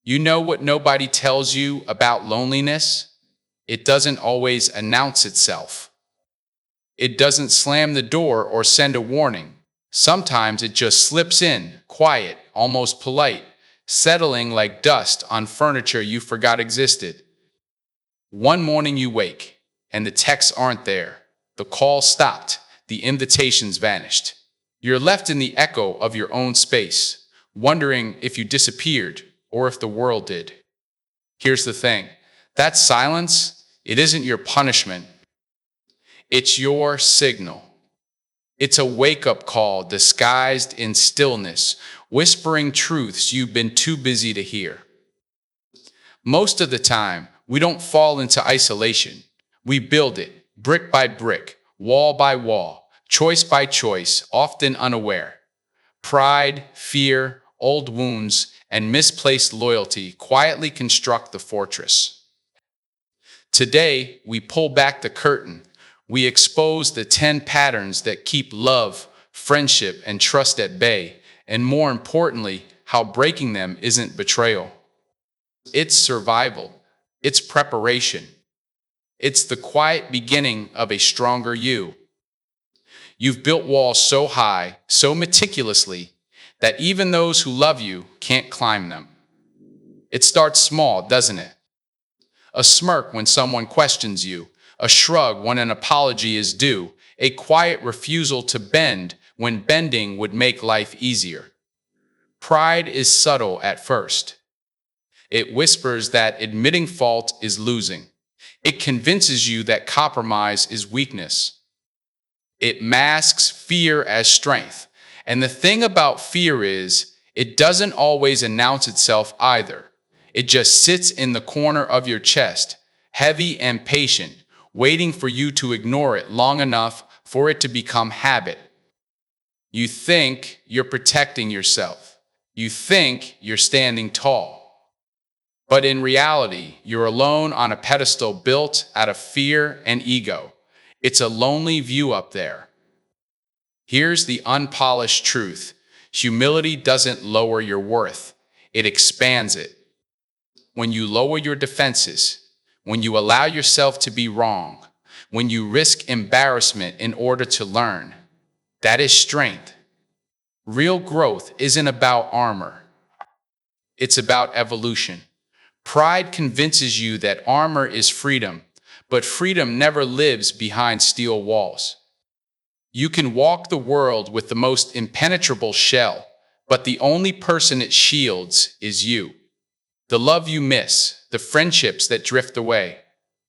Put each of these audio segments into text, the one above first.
You know what nobody tells you about loneliness? It doesn't always announce itself. It doesn't slam the door or send a warning. Sometimes it just slips in, quiet, almost polite, settling like dust on furniture you forgot existed. One morning you wake, and the texts aren't there. The call stopped, the invitations vanished. You're left in the echo of your own space, wondering if you disappeared or if the world did. Here's the thing, that silence, it isn't your punishment, it's your signal. It's a wake-up call disguised in stillness, whispering truths you've been too busy to hear. Most of the time, we don't fall into isolation. We build it, brick by brick, wall by wall, choice by choice, often unaware. Pride, fear, old wounds, and misplaced loyalty quietly construct the fortress. Today, we pull back the curtain. We expose the 10 patterns that keep love, friendship, and trust at bay, and more importantly, how breaking them isn't betrayal. It's survival. It's preparation. It's the quiet beginning of a stronger you. You've built walls so high, so meticulously, that even those who love you can't climb them. It starts small, doesn't it? A smirk when someone questions you, a shrug when an apology is due, a quiet refusal to bend when bending would make life easier. Pride is subtle at first. It whispers that admitting fault is losing. It convinces you that compromise is weakness. It masks fear as strength. And the thing about fear is, it doesn't always announce itself either. It just sits in the corner of your chest, heavy and patient, waiting for you to ignore it long enough for it to become habit. You think you're protecting yourself. You think you're standing tall. But in reality, you're alone on a pedestal built out of fear and ego. It's a lonely view up there. Here's the unpolished truth. Humility doesn't lower your worth. It expands it. When you lower your defenses, when you allow yourself to be wrong, when you risk embarrassment in order to learn, that is strength. Real growth isn't about armor. It's about evolution. Pride convinces you that armor is freedom, but freedom never lives behind steel walls. You can walk the world with the most impenetrable shell, but the only person it shields is you. The love you miss, the friendships that drift away,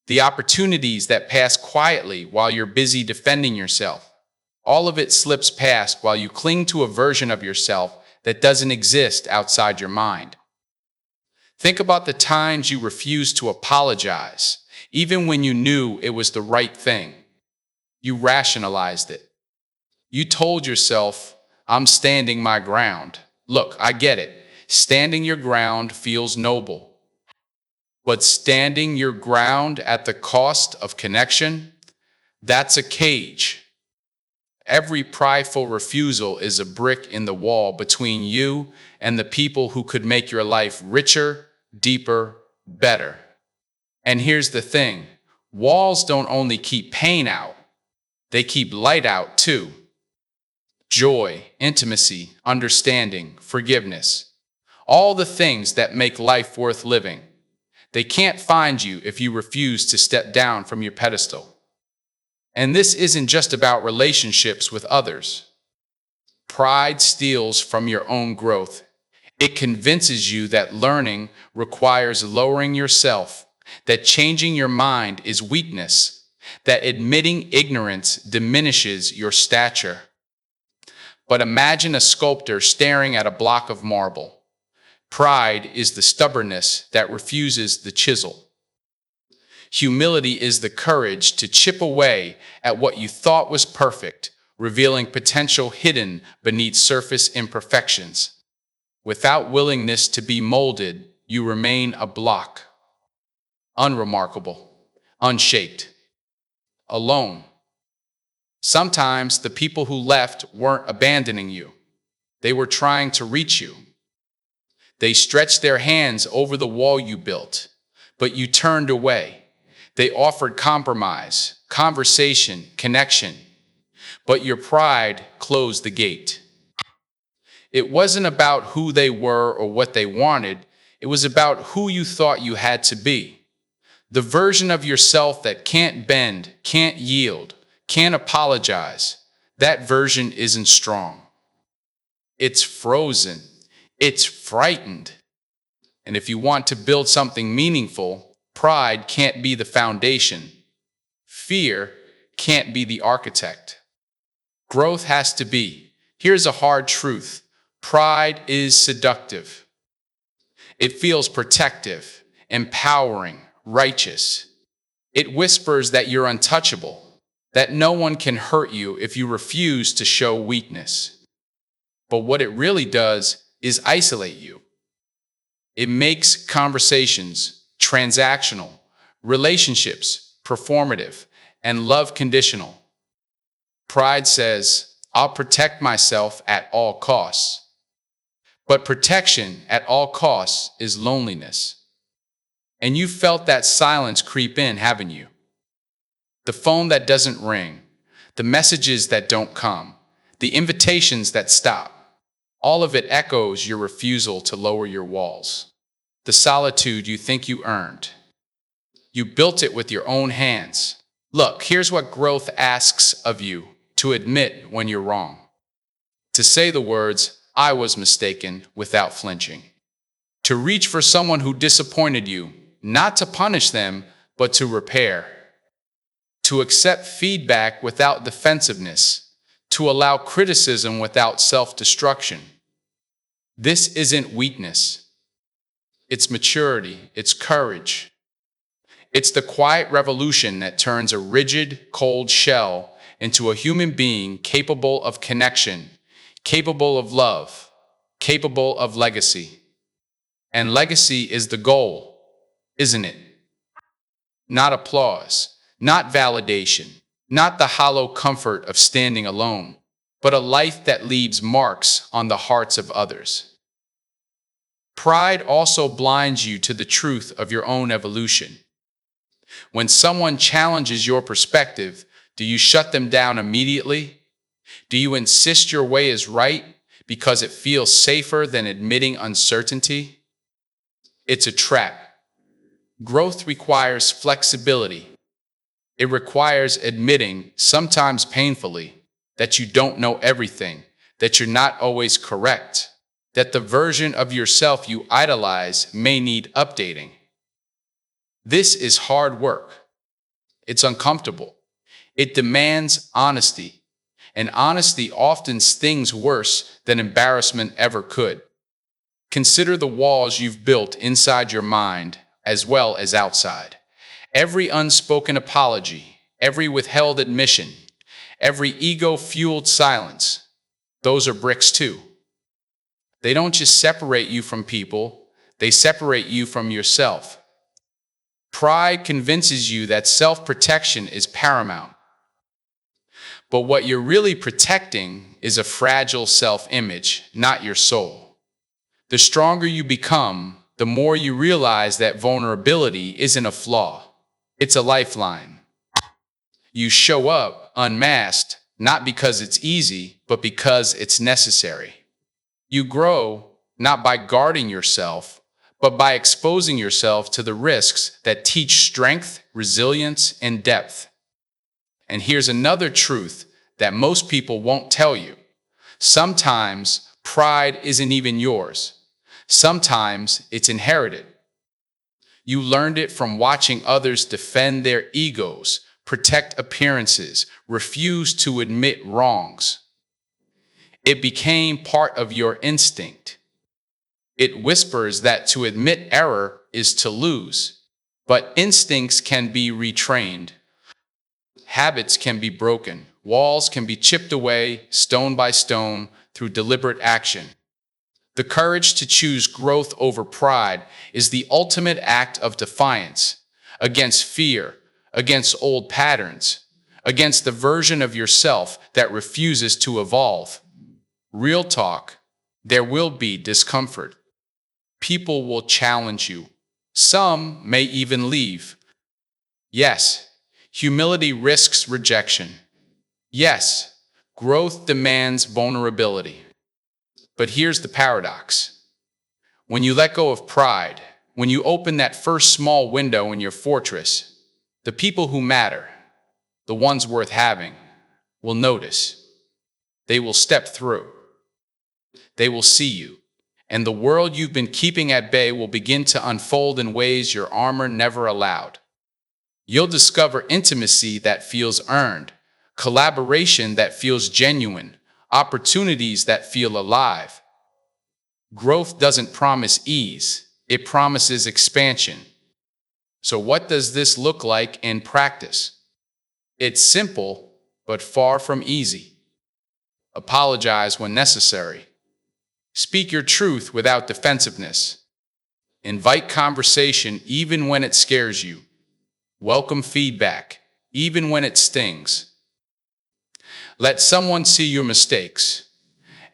the opportunities that pass quietly while you're busy defending yourself. All of it slips past while you cling to a version of yourself that doesn't exist outside your mind. Think about the times you refused to apologize, even when you knew it was the right thing. You rationalized it. You told yourself, I'm standing my ground. Look, I get it. Standing your ground feels noble. But standing your ground at the cost of connection, that's a cage. Every prideful refusal is a brick in the wall between you and the people who could make your life richer, deeper, better. And here's the thing, walls don't only keep pain out, they keep light out too. Joy, intimacy, understanding, forgiveness. All the things that make life worth living. They can't find you if you refuse to step down from your pedestal. And this isn't just about relationships with others. Pride steals from your own growth. It convinces you that learning requires lowering yourself, that changing your mind is weakness, that admitting ignorance diminishes your stature. But imagine a sculptor staring at a block of marble. Pride is the stubbornness that refuses the chisel. Humility is the courage to chip away at what you thought was perfect, revealing potential hidden beneath surface imperfections. Without willingness to be molded, you remain a block, unremarkable, unshaped, alone. Sometimes the people who left weren't abandoning you. They were trying to reach you. They stretched their hands over the wall you built, but you turned away. They offered compromise, conversation, connection, but your pride closed the gate. It wasn't about who they were or what they wanted. It was about who you thought you had to be. The version of yourself that can't bend, can't yield, can't apologize. That version isn't strong. It's frozen. It's frightened. And if you want to build something meaningful, pride can't be the foundation. Fear can't be the architect. Growth has to be. Here's a hard truth. Pride is seductive. It feels protective, empowering, righteous. It whispers that you're untouchable, that no one can hurt you if you refuse to show weakness. But what it really does is isolate you. It makes conversations transactional, relationships performative, and love conditional. Pride says, I'll protect myself at all costs. But protection at all costs is loneliness. And you felt that silence creep in, haven't you? The phone that doesn't ring, the messages that don't come, the invitations that stop. All of it echoes your refusal to lower your walls. The solitude you think you earned. You built it with your own hands. Look, here's what growth asks of you: to admit when you're wrong. To say the words, I was mistaken, without flinching. To reach for someone who disappointed you, not to punish them, but to repair. To accept feedback without defensiveness. To allow criticism without self-destruction. This isn't weakness. It's maturity. It's courage. It's the quiet revolution that turns a rigid, cold shell into a human being capable of connection, capable of love, capable of legacy. And legacy is the goal, isn't it? Not applause, not validation, not the hollow comfort of standing alone, but a life that leaves marks on the hearts of others. Pride also blinds you to the truth of your own evolution. When someone challenges your perspective, do you shut them down immediately? Do you insist your way is right because it feels safer than admitting uncertainty? It's a trap. Growth requires flexibility. It requires admitting, sometimes painfully, that you don't know everything, that you're not always correct, that the version of yourself you idolize may need updating. This is hard work. It's uncomfortable. It demands honesty, and honesty often stings worse than embarrassment ever could. Consider the walls you've built inside your mind as well as outside. Every unspoken apology, every withheld admission, every ego-fueled silence, those are bricks too. They don't just separate you from people, they separate you from yourself. Pride convinces you that self-protection is paramount. But what you're really protecting is a fragile self-image, not your soul. The stronger you become, the more you realize that vulnerability isn't a flaw. It's a lifeline. You show up unmasked, not because it's easy, but because it's necessary. You grow not by guarding yourself, but by exposing yourself to the risks that teach strength, resilience, and depth. And here's another truth that most people won't tell you. Sometimes pride isn't even yours. Sometimes it's inherited. You learned it from watching others defend their egos, protect appearances, refuse to admit wrongs. It became part of your instinct. It whispers that to admit error is to lose. But instincts can be retrained. Habits can be broken. Walls can be chipped away, stone by stone, through deliberate action. The courage to choose growth over pride is the ultimate act of defiance against fear, against old patterns, against the version of yourself that refuses to evolve. Real talk, there will be discomfort. People will challenge you. Some may even leave. Yes, humility risks rejection. Yes, growth demands vulnerability. But here's the paradox. When you let go of pride, when you open that first small window in your fortress, the people who matter, the ones worth having, will notice. They will step through. They will see you. And the world you've been keeping at bay will begin to unfold in ways your armor never allowed. You'll discover intimacy that feels earned, collaboration that feels genuine, opportunities that feel alive. Growth doesn't promise ease, it promises expansion. So, what does this look like in practice? It's simple, but far from easy. Apologize when necessary. Speak your truth without defensiveness. Invite conversation even when it scares you. Welcome feedback, even when it stings. Let someone see your mistakes.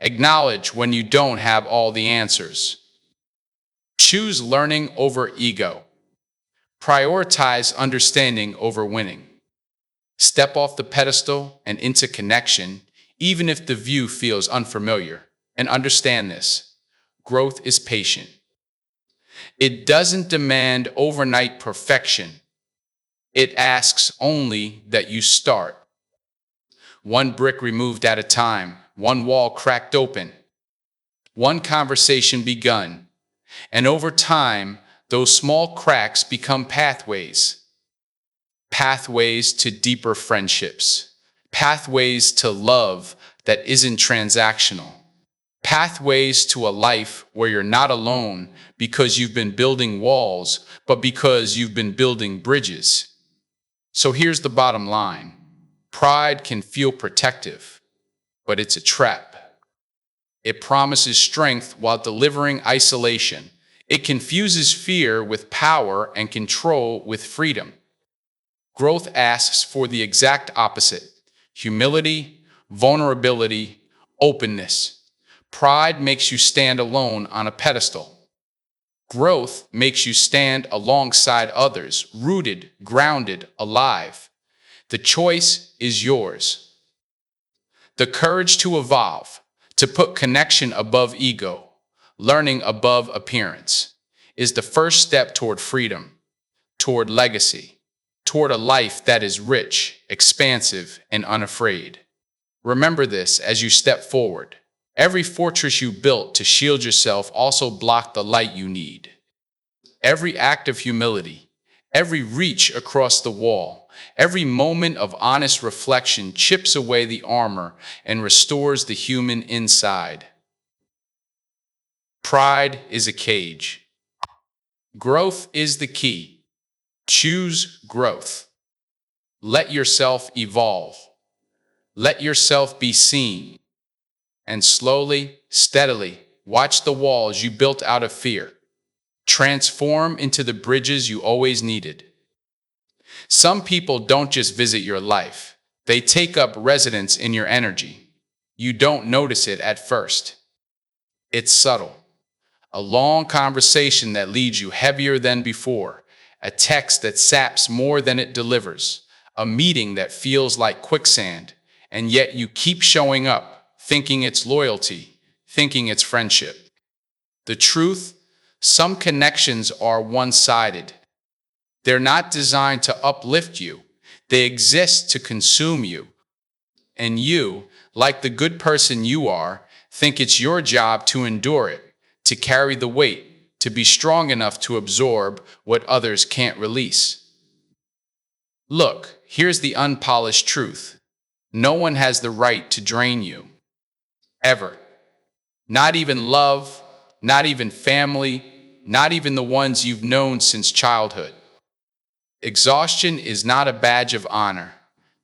Acknowledge when you don't have all the answers. Choose learning over ego. Prioritize understanding over winning. Step off the pedestal and into connection, even if the view feels unfamiliar. And understand this: growth is patient. It doesn't demand overnight perfection. It asks only that you start. One brick removed at a time, one wall cracked open, one conversation begun. And over time, those small cracks become pathways. Pathways to deeper friendships. Pathways to love that isn't transactional. Pathways to a life where you're not alone because you've been building walls, but because you've been building bridges. So here's the bottom line. Pride can feel protective, but it's a trap. It promises strength while delivering isolation. It confuses fear with power and control with freedom. Growth asks for the exact opposite: humility, vulnerability, openness. Pride makes you stand alone on a pedestal. Growth makes you stand alongside others, rooted, grounded, alive. The choice is yours. The courage to evolve, to put connection above ego, learning above appearance, is the first step toward freedom, toward legacy, toward a life that is rich, expansive, and unafraid. Remember this as you step forward. Every fortress you built to shield yourself also blocked the light you need. Every act of humility, every reach across the wall, every moment of honest reflection chips away the armor and restores the human inside. Pride is a cage. Growth is the key. Choose growth. Let yourself evolve. Let yourself be seen. And slowly, steadily, watch the walls you built out of fear transform into the bridges you always needed. Some people don't just visit your life, they take up residence in your energy. You don't notice it at first. It's subtle. A long conversation that leaves you heavier than before, a text that saps more than it delivers, a meeting that feels like quicksand, and yet you keep showing up, thinking it's loyalty, thinking it's friendship. The truth: some connections are one-sided. They're not designed to uplift you. They exist to consume you. And you, like the good person you are, think it's your job to endure it, to carry the weight, to be strong enough to absorb what others can't release. Look, here's the unpolished truth. No one has the right to drain you. Ever. Not even love, not even family, not even the ones you've known since childhood. Exhaustion is not a badge of honor.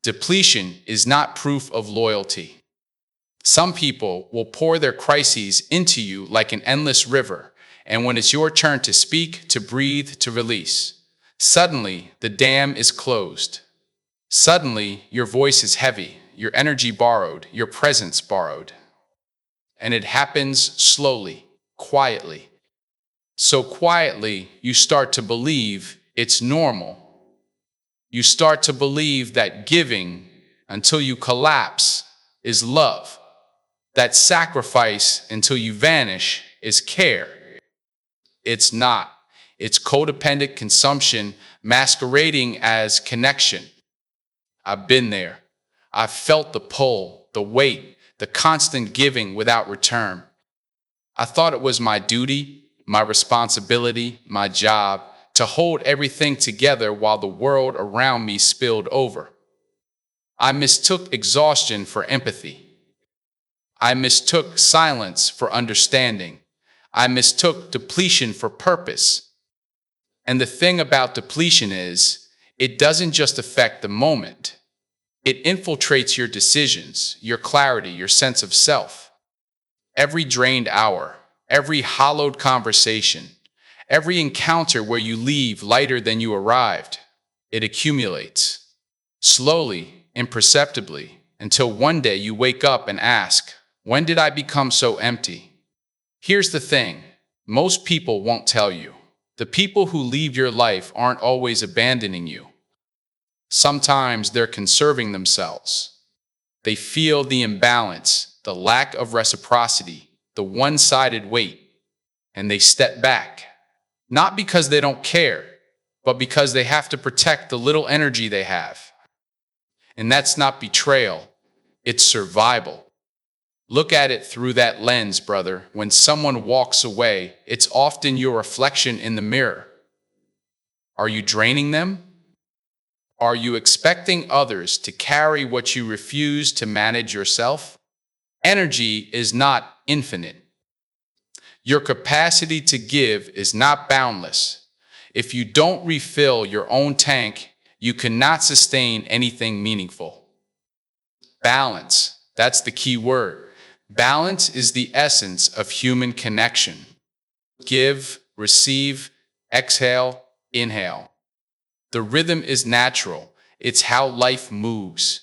Depletion is not proof of loyalty. Some people will pour their crises into you like an endless river, and when it's your turn to speak, to breathe, to release, suddenly the dam is closed. Suddenly your voice is heavy, your energy borrowed, your presence borrowed. And it happens slowly, quietly. So quietly, you start to believe it's normal. You start to believe that giving until you collapse is love, that sacrifice until you vanish is care. It's not. It's codependent consumption masquerading as connection. I've been there. I've felt the pull, the weight, the constant giving without return. I thought it was my duty, my responsibility, my job to hold everything together while the world around me spilled over. I mistook exhaustion for empathy. I mistook silence for understanding. I mistook depletion for purpose. And the thing about depletion is, it doesn't just affect the moment. It infiltrates your decisions, your clarity, your sense of self. Every drained hour, every hollowed conversation, every encounter where you leave lighter than you arrived, it accumulates. Slowly, imperceptibly, until one day you wake up and ask, when did I become so empty? Here's the thing, most people won't tell you. The people who leave your life aren't always abandoning you. Sometimes they're conserving themselves. They feel the imbalance, the lack of reciprocity, the one-sided weight, and they step back. Not because they don't care, but because they have to protect the little energy they have. And that's not betrayal, it's survival. Look at it through that lens, brother. When someone walks away, it's often your reflection in the mirror. Are you draining them? Are you expecting others to carry what you refuse to manage yourself? Energy is not infinite. Your capacity to give is not boundless. If you don't refill your own tank, you cannot sustain anything meaningful. Balance, that's the key word. Balance is the essence of human connection. Give, receive, exhale, inhale. The rhythm is natural. It's how life moves.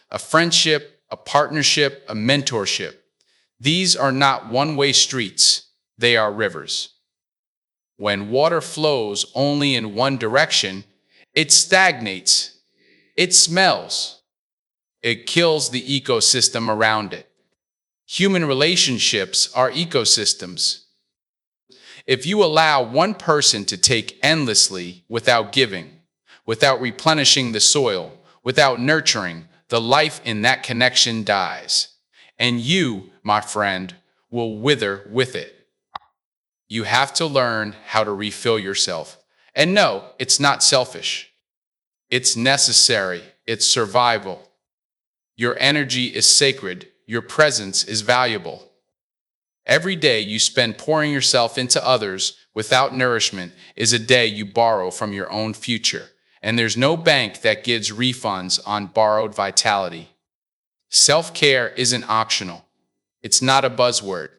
A friendship, a partnership, a mentorship. These are not one-way streets. They are rivers. When water flows only in one direction, it stagnates. It smells. It kills the ecosystem around it. Human relationships are ecosystems. If you allow one person to take endlessly without giving, without replenishing the soil, without nurturing, the life in that connection dies. And you, my friend, will wither with it. You have to learn how to refill yourself. And no, it's not selfish. It's necessary. It's survival. Your energy is sacred. Your presence is valuable. Every day you spend pouring yourself into others without nourishment is a day you borrow from your own future. And there's no bank that gives refunds on borrowed vitality. Self-care isn't optional. It's not a buzzword.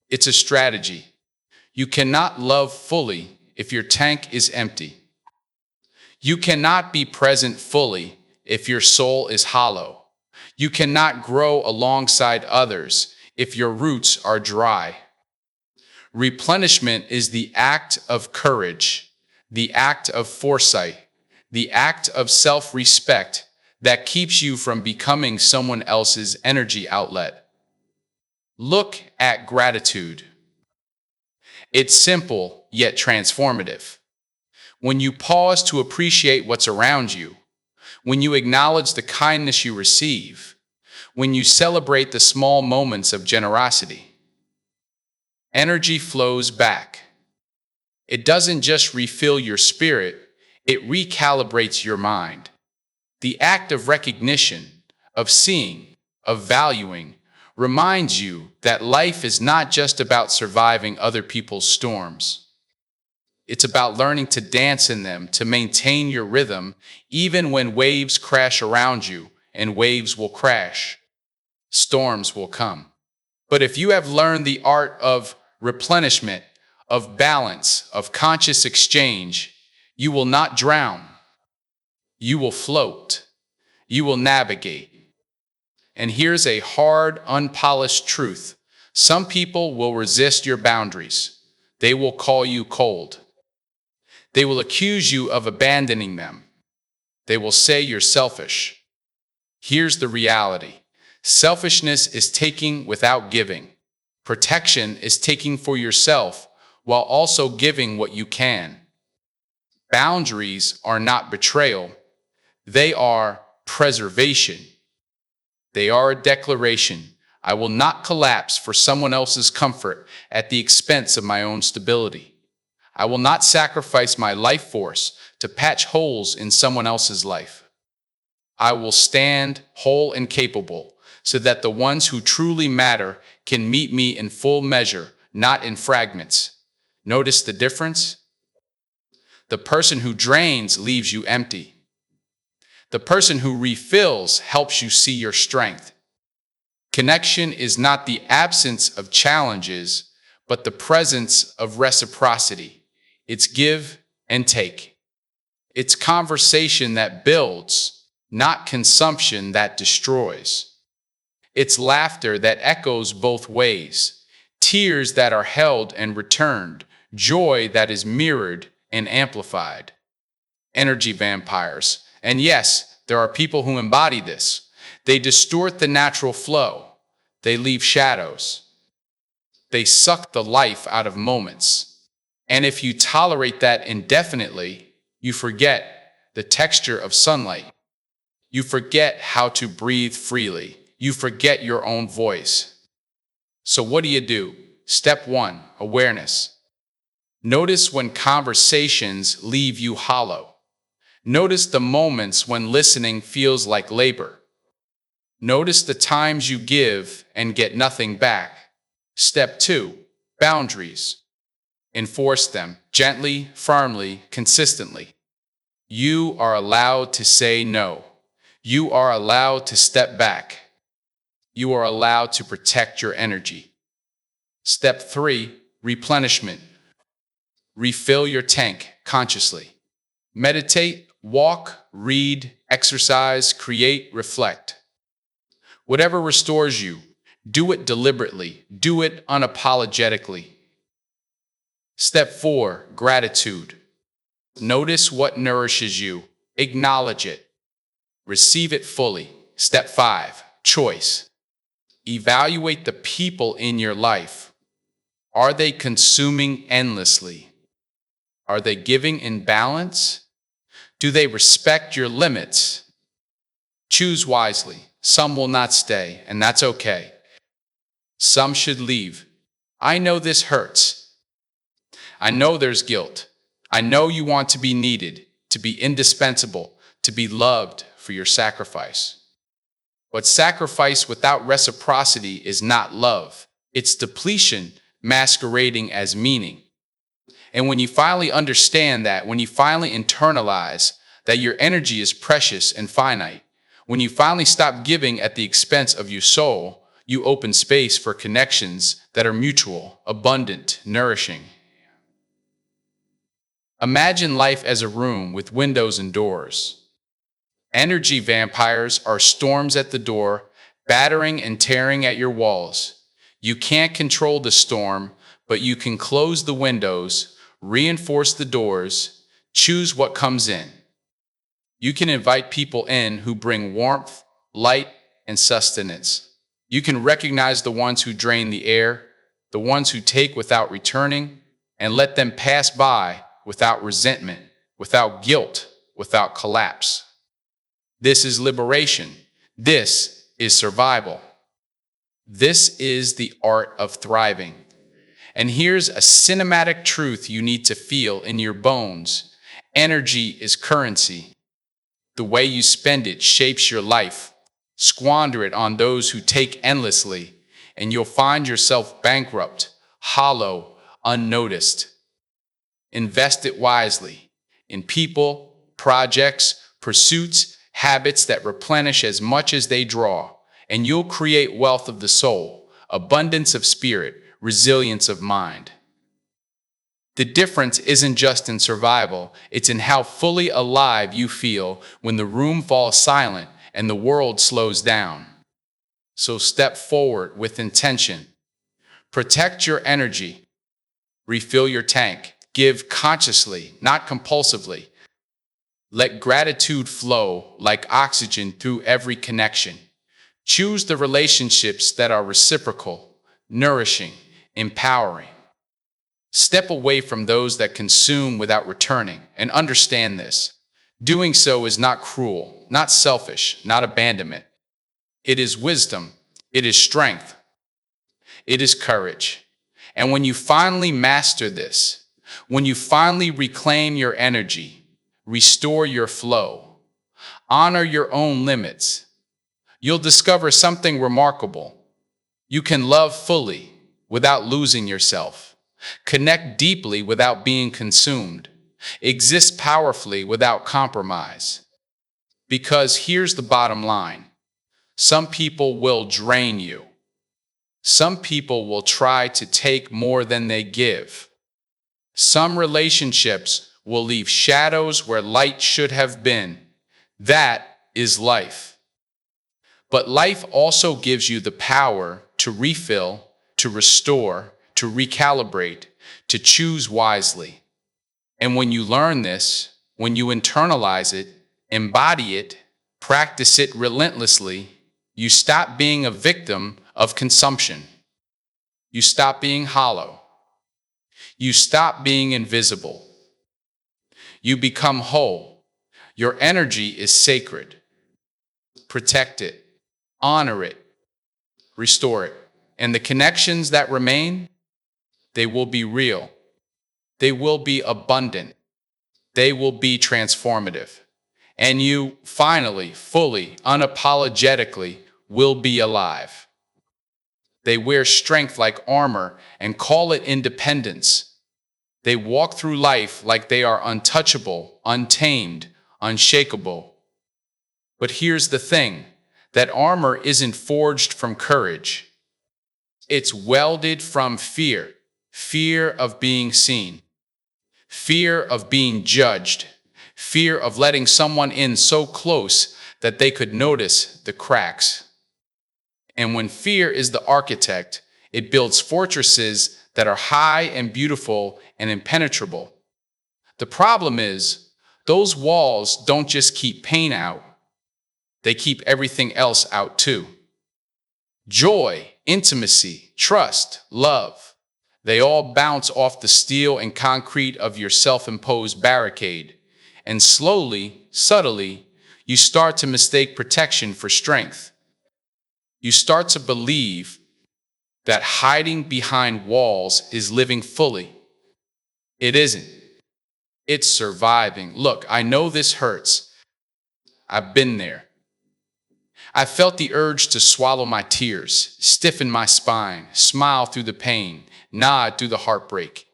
It's a strategy. You cannot love fully if your tank is empty. You cannot be present fully if your soul is hollow. You cannot grow alongside others if your roots are dry. Replenishment is the act of courage, the act of foresight, the act of self-respect that keeps you from becoming someone else's energy outlet. Look at gratitude. It's simple yet transformative. When you pause to appreciate what's around you, when you acknowledge the kindness you receive, when you celebrate the small moments of generosity, energy flows back. It doesn't just refill your spirit, it recalibrates your mind. The act of recognition, of seeing, of valuing, reminds you that life is not just about surviving other people's storms. It's about learning to dance in them, to maintain your rhythm, even when waves crash around you, and waves will crash. Storms will come. But if you have learned the art of replenishment, of balance, of conscious exchange, you will not drown. You will float. You will navigate. And here's a hard, unpolished truth. Some people will resist your boundaries. They will call you cold. They will accuse you of abandoning them. They will say you're selfish. Here's the reality. Selfishness is taking without giving. Protection is taking for yourself while also giving what you can. Boundaries are not betrayal. They are preservation. They are a declaration. I will not collapse for someone else's comfort at the expense of my own stability. I will not sacrifice my life force to patch holes in someone else's life. I will stand whole and capable so that the ones who truly matter can meet me in full measure, not in fragments. Notice the difference? The person who drains leaves you empty. The person who refills helps you see your strength. Connection is not the absence of challenges, but the presence of reciprocity. It's give and take. It's conversation that builds, not consumption that destroys. It's laughter that echoes both ways, tears that are held and returned, joy that is mirrored and amplified. Energy vampires. And yes, there are people who embody this. They distort the natural flow. They leave shadows. They suck the life out of moments. And if you tolerate that indefinitely, you forget the texture of sunlight. You forget how to breathe freely. You forget your own voice. So what do? Step 1, awareness. Notice when conversations leave you hollow. Notice the moments when listening feels like labor. Notice the times you give and get nothing back. Step 2, boundaries. Enforce them gently, firmly, consistently. You are allowed to say no. You are allowed to step back. You are allowed to protect your energy. Step 3, replenishment. Refill your tank consciously. Meditate, walk, read, exercise, create, reflect. Whatever restores you, do it deliberately, do it unapologetically. Step 4, gratitude. Notice what nourishes you, acknowledge it, receive it fully. Step 5, choice. Evaluate the people in your life. Are they consuming endlessly? Are they giving in balance? Do they respect your limits? Choose wisely. Some will not stay, and that's okay. Some should leave. I know this hurts. I know there's guilt. I know you want to be needed, to be indispensable, to be loved for your sacrifice. But sacrifice without reciprocity is not love. It's depletion masquerading as meaning. And when you finally understand that, when you finally internalize that your energy is precious and finite, when you finally stop giving at the expense of your soul, you open space for connections that are mutual, abundant, nourishing. Imagine life as a room with windows and doors. Energy vampires are storms at the door, battering and tearing at your walls. You can't control the storm, but you can close the windows, reinforce the doors, choose what comes in. You can invite people in who bring warmth, light, and sustenance. You can recognize the ones who drain the air, the ones who take without returning, and let them pass by without resentment, without guilt, without collapse. This is liberation. This is survival. This is the art of thriving. And here's a cinematic truth you need to feel in your bones. Energy is currency. The way you spend it shapes your life. Squander it on those who take endlessly, and you'll find yourself bankrupt, hollow, unnoticed. Invest it wisely in people, projects, pursuits, habits that replenish as much as they draw, and you'll create wealth of the soul, abundance of spirit, resilience of mind. The difference isn't just in survival, it's in how fully alive you feel when the room falls silent and the world slows down. So step forward with intention. Protect your energy. Refill your tank. Give consciously, not compulsively. Let gratitude flow like oxygen through every connection. Choose the relationships that are reciprocal, nourishing, empowering. Step away from those that consume without returning, and understand this. Doing so is not cruel, not selfish, not abandonment. It is wisdom. It is strength. It is courage. And when you finally master this, when you finally reclaim your energy, restore your flow, honor your own limits, you'll discover something remarkable. You can love fully without losing yourself, connect deeply without being consumed, exist powerfully without compromise. Because here's the bottom line. Some people will drain you. Some people will try to take more than they give. Some relationships will leave shadows where light should have been. That is life. But life also gives you the power to refill, to restore, to recalibrate, to choose wisely. And when you learn this, when you internalize it, embody it, practice it relentlessly, you stop being a victim of consumption. You stop being hollow. You stop being invisible. You become whole. Your energy is sacred. Protect it. Honor it. Restore it. And the connections that remain, they will be real. They will be abundant. They will be transformative. And you, finally, fully, unapologetically, will be alive. They wear strength like armor and call it independence. They walk through life like they are untouchable, untamed, unshakable. But here's the thing, that armor isn't forged from courage. It's welded from fear, fear of being seen, fear of being judged, fear of letting someone in so close that they could notice the cracks. And when fear is the architect, it builds fortresses that are high and beautiful and impenetrable. The problem is, those walls don't just keep pain out, they keep everything else out too. Joy, intimacy, trust, love, they all bounce off the steel and concrete of your self-imposed barricade. And slowly, subtly, you start to mistake protection for strength. You start to believe that hiding behind walls is living fully. It isn't. It's surviving. Look, I know this hurts. I've been there. I felt the urge to swallow my tears, stiffen my spine, smile through the pain, nod through the heartbreak.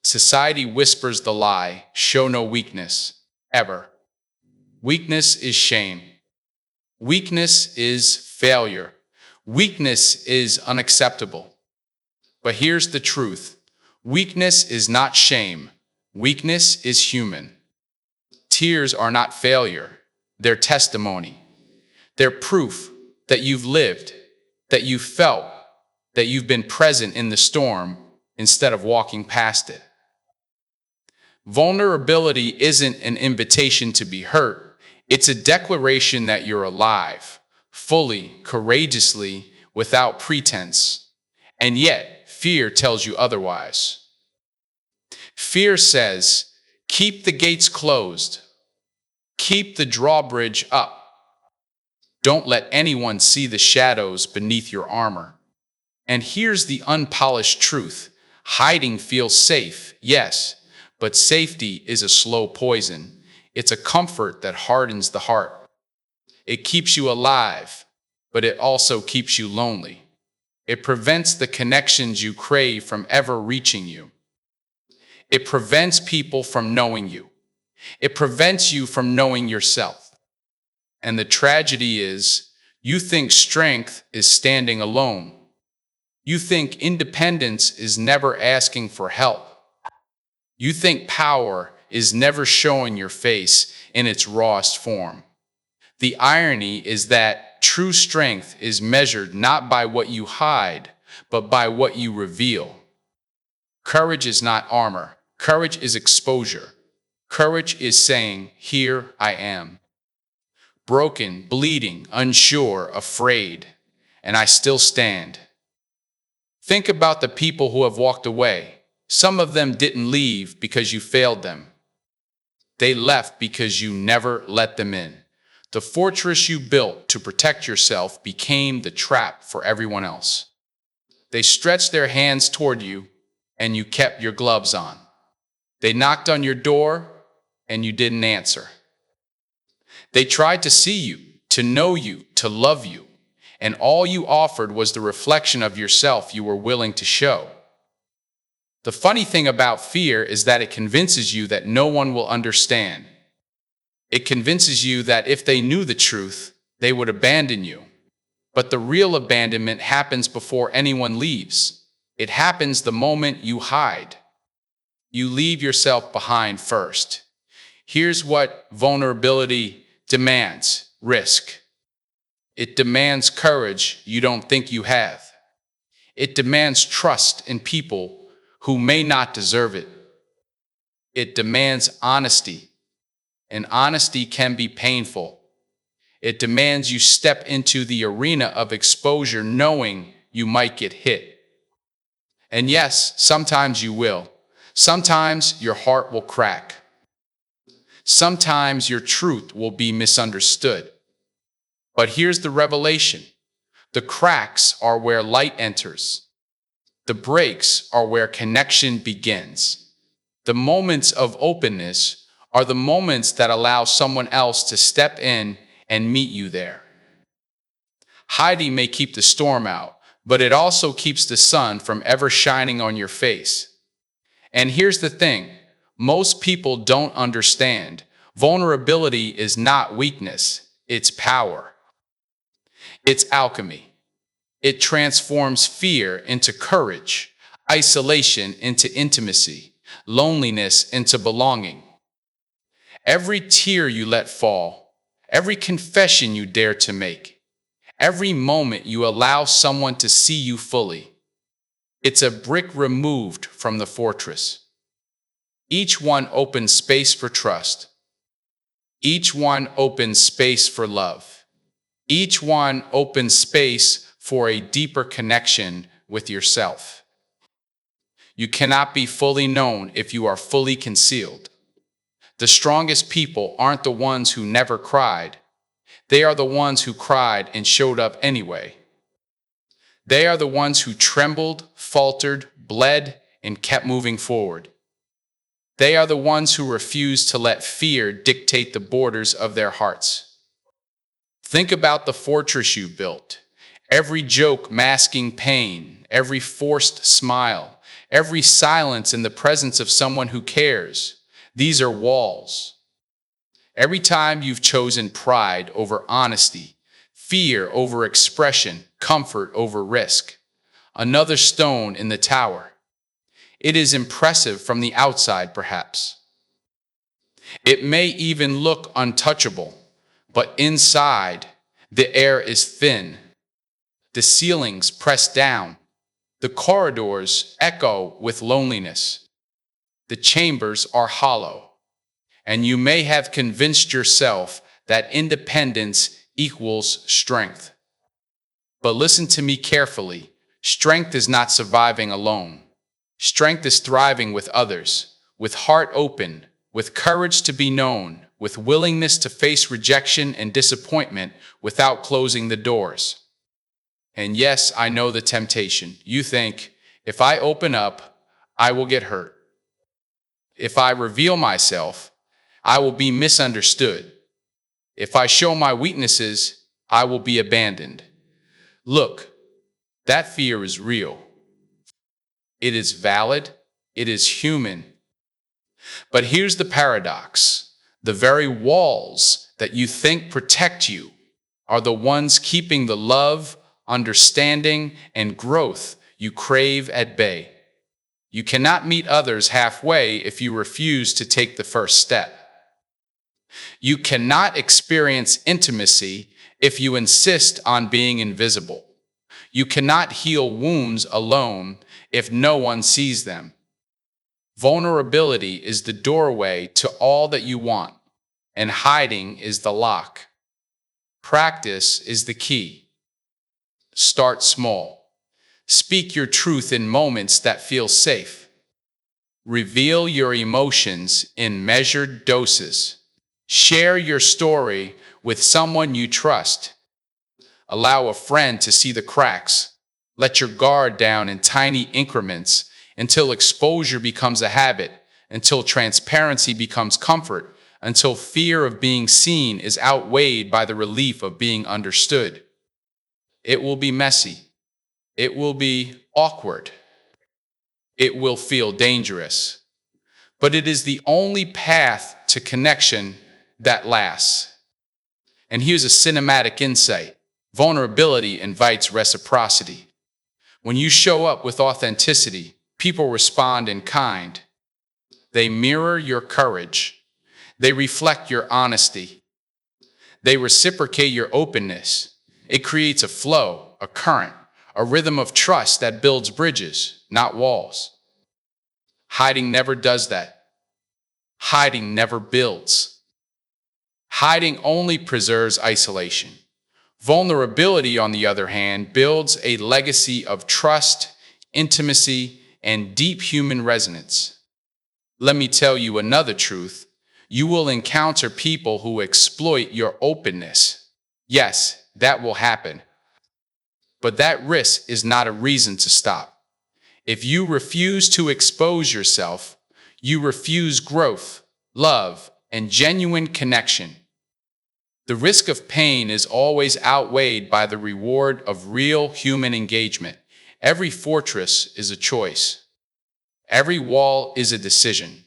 Society whispers the lie, show no weakness, ever. Weakness is shame. Weakness is failure. Weakness is unacceptable. But here's the truth. Weakness is not shame. Weakness is human. Tears are not failure. They're testimony. They're proof that you've lived, that you've felt, that you've been present in the storm instead of walking past it. Vulnerability isn't an invitation to be hurt. It's a declaration that you're alive, fully, courageously, without pretense. And yet, fear tells you otherwise. Fear says, keep the gates closed. Keep the drawbridge up. Don't let anyone see the shadows beneath your armor. And here's the unpolished truth. Hiding feels safe, yes, but safety is a slow poison. It's a comfort that hardens the heart. It keeps you alive, but it also keeps you lonely. It prevents the connections you crave from ever reaching you. It prevents people from knowing you. It prevents you from knowing yourself. And the tragedy is, you think strength is standing alone. You think independence is never asking for help. You think power is never showing your face in its rawest form. The irony is that true strength is measured not by what you hide, but by what you reveal. Courage is not armor. Courage is exposure. Courage is saying, here I am. Broken, bleeding, unsure, afraid, and I still stand. Think about the people who have walked away. Some of them didn't leave because you failed them. They left because you never let them in. The fortress you built to protect yourself became the trap for everyone else. They stretched their hands toward you, and you kept your gloves on. They knocked on your door, and you didn't answer. They tried to see you, to know you, to love you, and all you offered was the reflection of yourself you were willing to show. The funny thing about fear is that it convinces you that no one will understand. It convinces you that if they knew the truth, they would abandon you. But the real abandonment happens before anyone leaves. It happens the moment you hide. You leave yourself behind first. Here's what vulnerability demands: risk. It demands courage you don't think you have. It demands trust in people who may not deserve it. It demands honesty, and honesty can be painful. It demands you step into the arena of exposure knowing you might get hit. And yes, sometimes you will. Sometimes your heart will crack. Sometimes your truth will be misunderstood. But here's the revelation. The cracks are where light enters. The breaks are where connection begins. The moments of openness are the moments that allow someone else to step in and meet you there. Hiding may keep the storm out, but it also keeps the sun from ever shining on your face. And here's the thing, most people don't understand. Vulnerability is not weakness, it's power. It's alchemy. It transforms fear into courage, isolation into intimacy, loneliness into belonging. Every tear you let fall, every confession you dare to make, every moment you allow someone to see you fully, it's a brick removed from the fortress. Each one opens space for trust. Each one opens space for love. Each one opens space for a deeper connection with yourself. You cannot be fully known if you are fully concealed. The strongest people aren't the ones who never cried. They are the ones who cried and showed up anyway. They are the ones who trembled, faltered, bled, and kept moving forward. They are the ones who refused to let fear dictate the borders of their hearts. Think about the fortress you built. Every joke masking pain, every forced smile, every silence in the presence of someone who cares. These are walls. Every time you've chosen pride over honesty, fear over expression, comfort over risk, another stone in the tower. It is impressive from the outside, perhaps. It may even look untouchable, but inside, the air is thin. The ceilings press down. The corridors echo with loneliness. The chambers are hollow. And you may have convinced yourself that independence equals strength. But listen to me carefully. Strength is not surviving alone. Strength is thriving with others, with heart open, with courage to be known, with willingness to face rejection and disappointment without closing the doors. And yes, I know the temptation. You think, if I open up, I will get hurt. If I reveal myself, I will be misunderstood. If I show my weaknesses, I will be abandoned. Look, that fear is real. It is valid. It is human. But here's the paradox. The very walls that you think protect you are the ones keeping the love, understanding, and growth you crave at bay. You cannot meet others halfway if you refuse to take the first step. You cannot experience intimacy if you insist on being invisible. You cannot heal wounds alone if no one sees them. Vulnerability is the doorway to all that you want, and hiding is the lock. Practice is the key. Start small. Speak your truth in moments that feel safe. Reveal your emotions in measured doses. Share your story with someone you trust. Allow a friend to see the cracks. Let your guard down in tiny increments until exposure becomes a habit, until transparency becomes comfort, until fear of being seen is outweighed by the relief of being understood. It will be messy. It will be awkward. It will feel dangerous. But it is the only path to connection that lasts. And here's a cinematic insight. Vulnerability invites reciprocity. When you show up with authenticity, people respond in kind. They mirror your courage. They reflect your honesty. They reciprocate your openness. It creates a flow, a current, a rhythm of trust that builds bridges, not walls. Hiding never does that. Hiding never builds. Hiding only preserves isolation. Vulnerability, on the other hand, builds a legacy of trust, intimacy, and deep human resonance. Let me tell you another truth. You will encounter people who exploit your openness. Yes, that will happen. But that risk is not a reason to stop. If you refuse to expose yourself, you refuse growth, love, and genuine connection. The risk of pain is always outweighed by the reward of real human engagement. Every fortress is a choice. Every wall is a decision.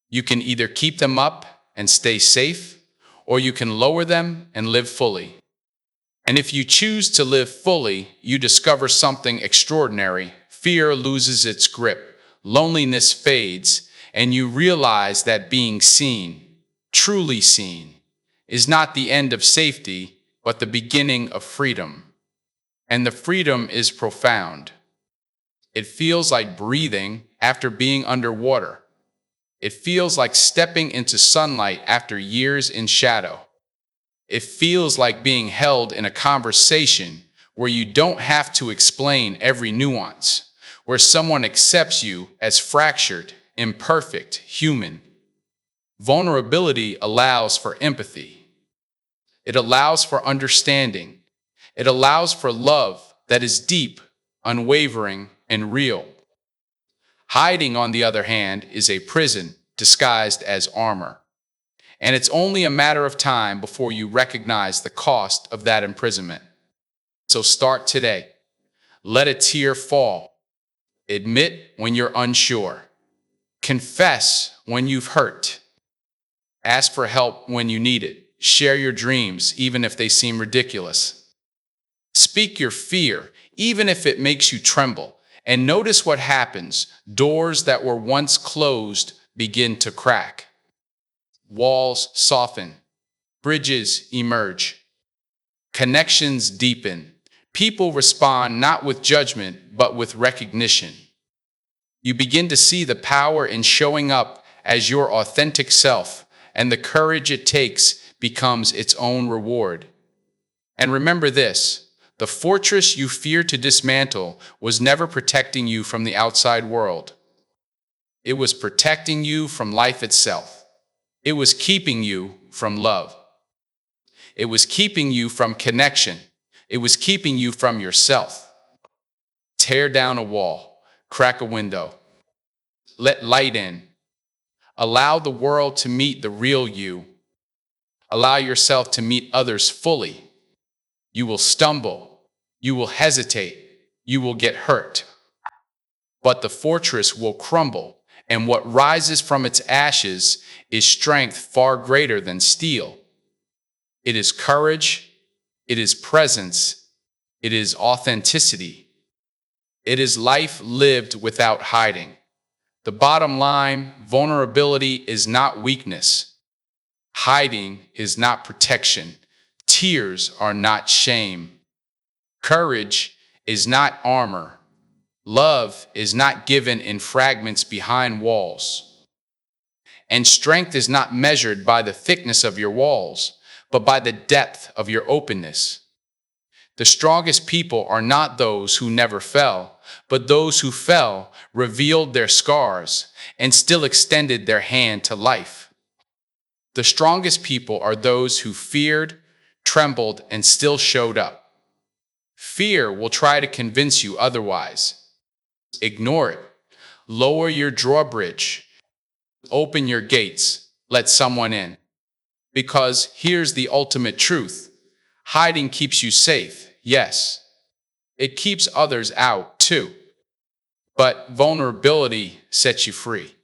You can either keep them up and stay safe, or you can lower them and live fully. And if you choose to live fully, you discover something extraordinary. Fear loses its grip, loneliness fades, and you realize that being seen, truly seen, is not the end of safety, but the beginning of freedom. And the freedom is profound. It feels like breathing after being underwater. It feels like stepping into sunlight after years in shadow. It feels like being held in a conversation where you don't have to explain every nuance, where someone accepts you as fractured, imperfect, human. Vulnerability allows for empathy. It allows for understanding. It allows for love that is deep, unwavering, and real. Hiding, on the other hand, is a prison disguised as armor. And it's only a matter of time before you recognize the cost of that imprisonment. So start today. Let a tear fall. Admit when you're unsure. Confess when you've hurt. Ask for help when you need it. Share your dreams, even if they seem ridiculous. Speak your fear, even if it makes you tremble. And notice what happens. Doors that were once closed begin to crack. Walls soften. Bridges emerge. Connections deepen. People respond not with judgment, but with recognition. You begin to see the power in showing up as your authentic self, and the courage it takes becomes its own reward. And remember this, the fortress you fear to dismantle was never protecting you from the outside world. It was protecting you from life itself. It was keeping you from love. It was keeping you from connection. It was keeping you from yourself. Tear down a wall, crack a window, let light in. Allow the world to meet the real you. Allow yourself to meet others fully. You will stumble. You will hesitate. You will get hurt. But the fortress will crumble, and what rises from its ashes is strength far greater than steel. It is courage. It is presence. It is authenticity. It is life lived without hiding. The bottom line, vulnerability is not weakness. Hiding is not protection. Tears are not shame. Courage is not armor. Love is not given in fragments behind walls. And strength is not measured by the thickness of your walls, but by the depth of your openness. The strongest people are not those who never fell, but those who fell, revealed their scars, and still extended their hand to life. The strongest people are those who feared, trembled, and still showed up. Fear will try to convince you otherwise. Ignore it. Lower your drawbridge. Open your gates. Let someone in. Because here's the ultimate truth. Hiding keeps you safe, yes. It keeps others out, too. But vulnerability sets you free.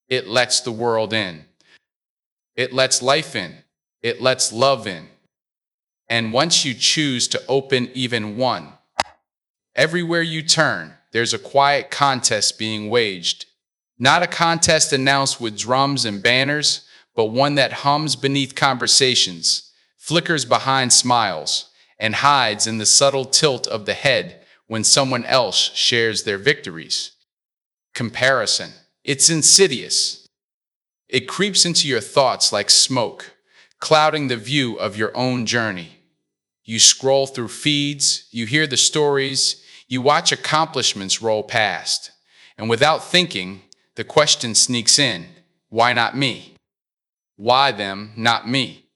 It lets the world in. It lets life in. It lets love in. And once you choose to open even one, everywhere you turn, there's a quiet contest being waged. Not a contest announced with drums and banners, but one that hums beneath conversations, flickers behind smiles, and hides in the subtle tilt of the head when someone else shares their victories. Comparison. It's insidious. It creeps into your thoughts like smoke, clouding the view of your own journey. You scroll through feeds, you hear the stories, you watch accomplishments roll past, and without thinking, the question sneaks in, why not me? Why them, not me?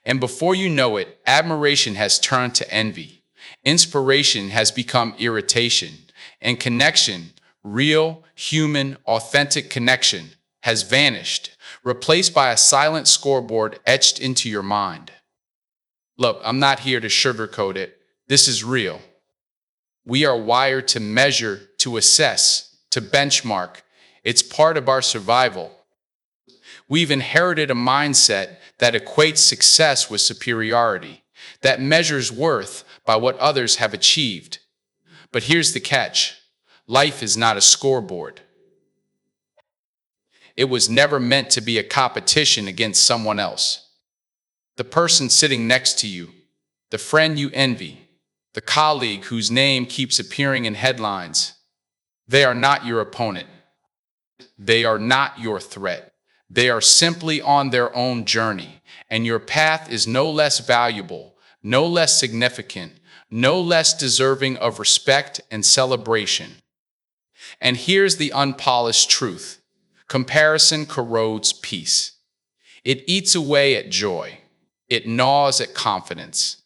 And before you know it, admiration has turned to envy. Inspiration has become irritation. And connection, real, human, authentic connection, has vanished, replaced by a silent scoreboard etched into your mind. Look, I'm not here to sugarcoat it. This is real. We are wired to measure, to assess, to benchmark. It's part of our survival. We've inherited a mindset that equates success with superiority, that measures worth by what others have achieved. But here's the catch. Life is not a scoreboard. It was never meant to be a competition against someone else. The person sitting next to you, the friend you envy, the colleague whose name keeps appearing in headlines, they are not your opponent. They are not your threat. They are simply on their own journey, and your path is no less valuable, no less significant, no less deserving of respect and celebration. And here's the unpolished truth. Comparison corrodes peace. It eats away at joy. It gnaws at confidence.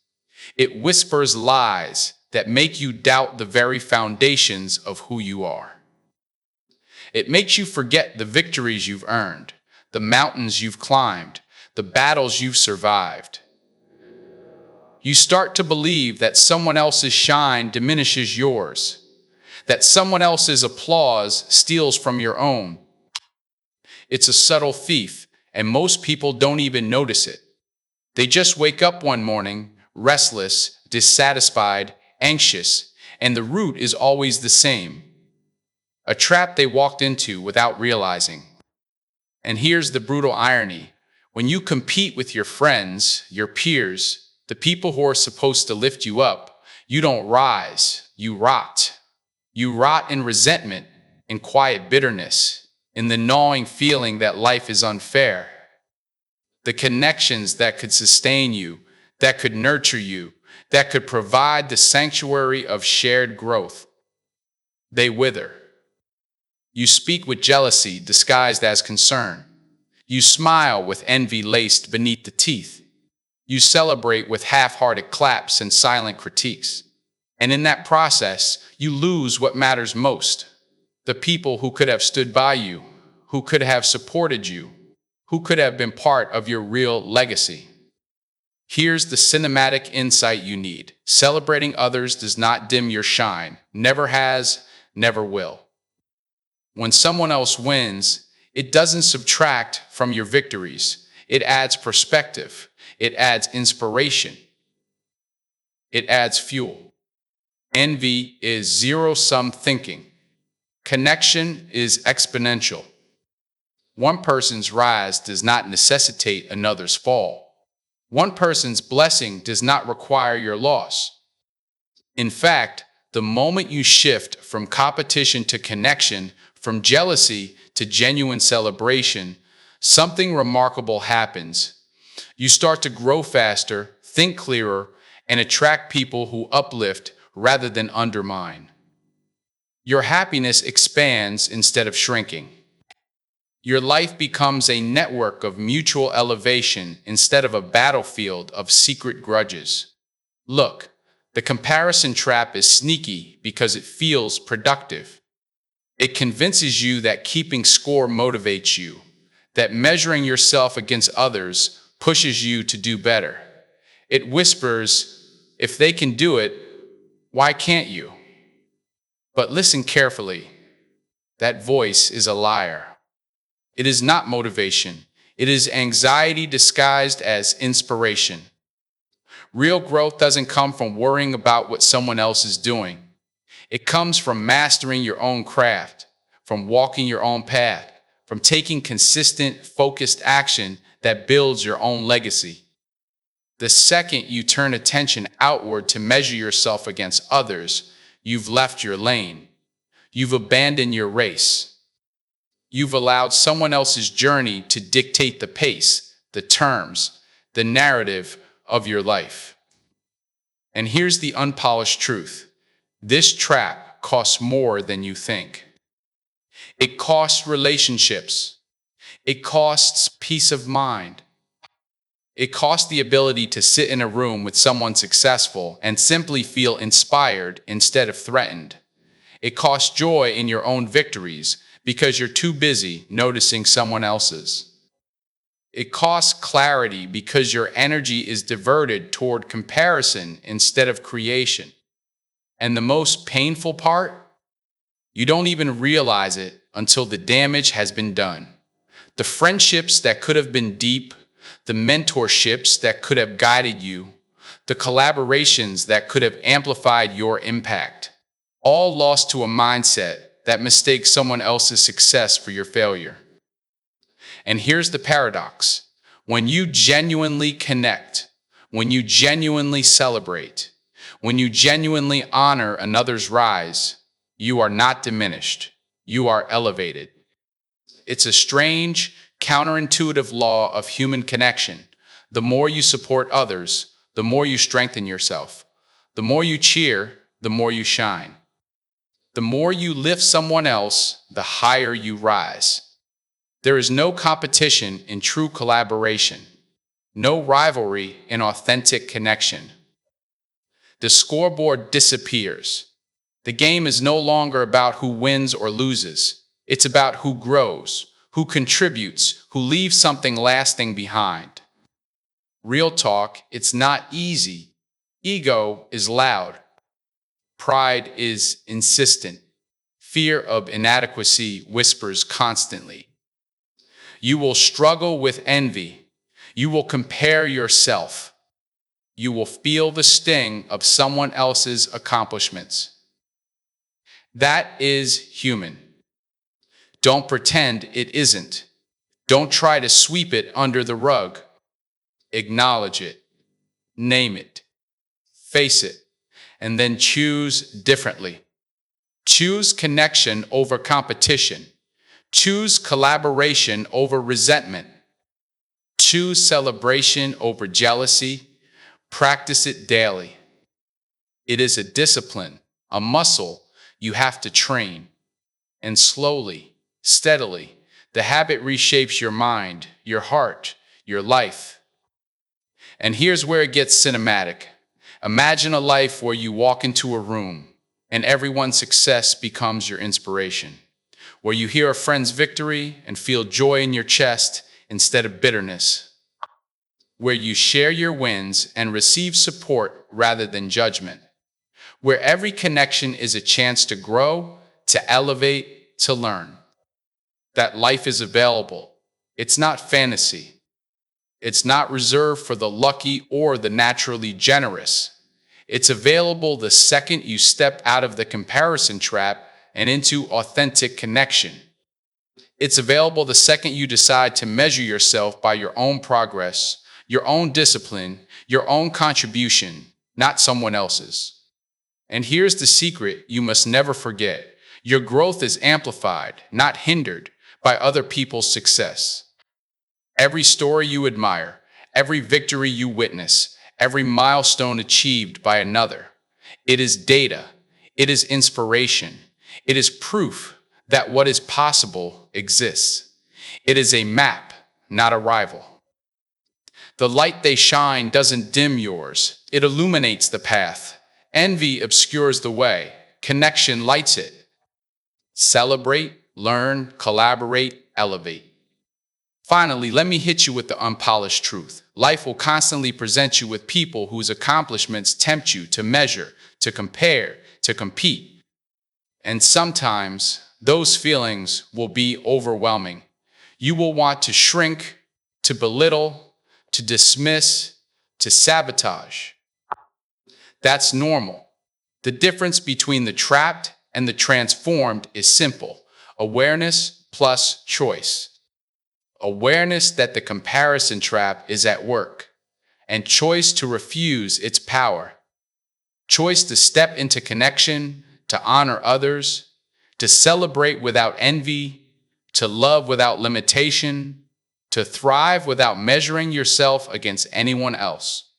It whispers lies that make you doubt the very foundations of who you are. It makes you forget the victories you've earned, the mountains you've climbed, the battles you've survived. You start to believe that someone else's shine diminishes yours, that someone else's applause steals from your own. It's a subtle thief, and most people don't even notice it. They just wake up one morning, restless, dissatisfied, anxious, and the root is always the same. A trap they walked into without realizing. And here's the brutal irony. When you compete with your friends, your peers, the people who are supposed to lift you up, you don't rise, you rot. You rot in resentment, in quiet bitterness, in the gnawing feeling that life is unfair. The connections that could sustain you, that could nurture you, that could provide the sanctuary of shared growth, they wither. You speak with jealousy disguised as concern. You smile with envy laced beneath the teeth. You celebrate with half-hearted claps and silent critiques. And in that process, you lose what matters most. The people who could have stood by you, who could have supported you, who could have been part of your real legacy. Here's the cinematic insight you need. Celebrating others does not dim your shine. Never has, never will. When someone else wins, it doesn't subtract from your victories. It adds perspective. It adds inspiration. It adds fuel. Envy is zero-sum thinking. Connection is exponential. One person's rise does not necessitate another's fall. One person's blessing does not require your loss. In fact, The moment you shift from competition to connection, from jealousy to genuine celebration, something remarkable happens. You start to grow faster, think clearer, and attract people who uplift rather than undermine. Your happiness expands instead of shrinking. Your life becomes a network of mutual elevation instead of a battlefield of secret grudges. Look, the comparison trap is sneaky because it feels productive. It convinces you that keeping score motivates you, that measuring yourself against others pushes you to do better. It whispers, if they can do it, why can't you? But listen carefully. That voice is a liar. It is not motivation. It is anxiety disguised as inspiration. Real growth doesn't come from worrying about what someone else is doing. It comes from mastering your own craft, from walking your own path, from taking consistent, focused action that builds your own legacy. The second you turn attention outward to measure yourself against others, you've left your lane. You've abandoned your race. You've allowed someone else's journey to dictate the pace, the terms, the narrative of your life. And here's the unpolished truth. This trap costs more than you think. It costs relationships. It costs peace of mind. It costs the ability to sit in a room with someone successful and simply feel inspired instead of threatened. It costs joy in your own victories because you're too busy noticing someone else's. It costs clarity because your energy is diverted toward comparison instead of creation. And the most painful part? You don't even realize it until the damage has been done. The friendships that could have been deep, the mentorships that could have guided you, the collaborations that could have amplified your impact, all lost to a mindset that mistakes someone else's success for your failure. And here's the paradox. When you genuinely connect, when you genuinely celebrate, when you genuinely honor another's rise, you are not diminished. You are elevated. It's a strange, counterintuitive law of human connection. The more you support others, the more you strengthen yourself. The more you cheer, the more you shine. The more you lift someone else, the higher you rise. There is no competition in true collaboration, no rivalry in authentic connection. The scoreboard disappears. The game is no longer about who wins or loses. It's about who grows, who contributes, who leaves something lasting behind. Real talk, it's not easy. Ego is loud. Pride is insistent. Fear of inadequacy whispers constantly. You will struggle with envy. You will compare yourself. You will feel the sting of someone else's accomplishments. That is human. Don't pretend it isn't. Don't try to sweep it under the rug. Acknowledge it. Name it. Face it. And then choose differently. Choose connection over competition. Choose collaboration over resentment. Choose celebration over jealousy. Practice it daily. It is a discipline, a muscle you have to train. And slowly, steadily, the habit reshapes your mind, your heart, your life. And here's where it gets cinematic. Imagine a life where you walk into a room and everyone's success becomes your inspiration, where you hear a friend's victory and feel joy in your chest instead of bitterness, where you share your wins and receive support rather than judgment, where every connection is a chance to grow, to elevate, to learn. That life is available. It's not fantasy. It's not reserved for the lucky or the naturally generous. It's available the second you step out of the comparison trap and into authentic connection. It's available the second you decide to measure yourself by your own progress, your own discipline, your own contribution, not someone else's. And here's the secret you must never forget. Your growth is amplified, not hindered, by other people's success. Every story you admire, every victory you witness, every milestone achieved by another, it is data, it is inspiration, it is proof that what is possible exists. It is a map, not a rival. The light they shine doesn't dim yours, it illuminates the path. Envy obscures the way, connection lights it. Celebrate, learn, collaborate, elevate. Finally, let me hit you with the unpolished truth. Life will constantly present you with people whose accomplishments tempt you to measure, to compare, to compete. And sometimes those feelings will be overwhelming. You will want to shrink, to belittle, to dismiss, to sabotage. That's normal. The difference between the trapped and the transformed is simple: awareness plus choice. Awareness that the comparison trap is at work, and choice to refuse its power. Choice to step into connection, to honor others, to celebrate without envy, to love without limitation, to thrive without measuring yourself against anyone else.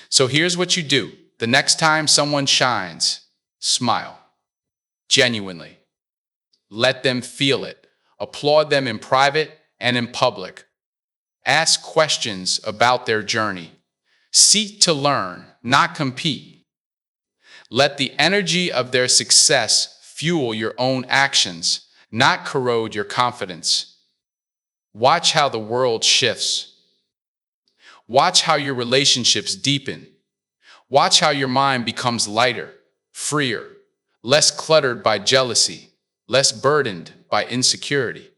So here's what you do. The next time someone shines, smile. Genuinely. Let them feel it. Applaud them in private and in public. Ask questions about their journey. Seek to learn, not compete. Let the energy of their success fuel your own actions, not corrode your confidence. Watch how the world shifts. Watch how your relationships deepen. Watch how your mind becomes lighter, freer, less cluttered by jealousy, less burdened by insecurity.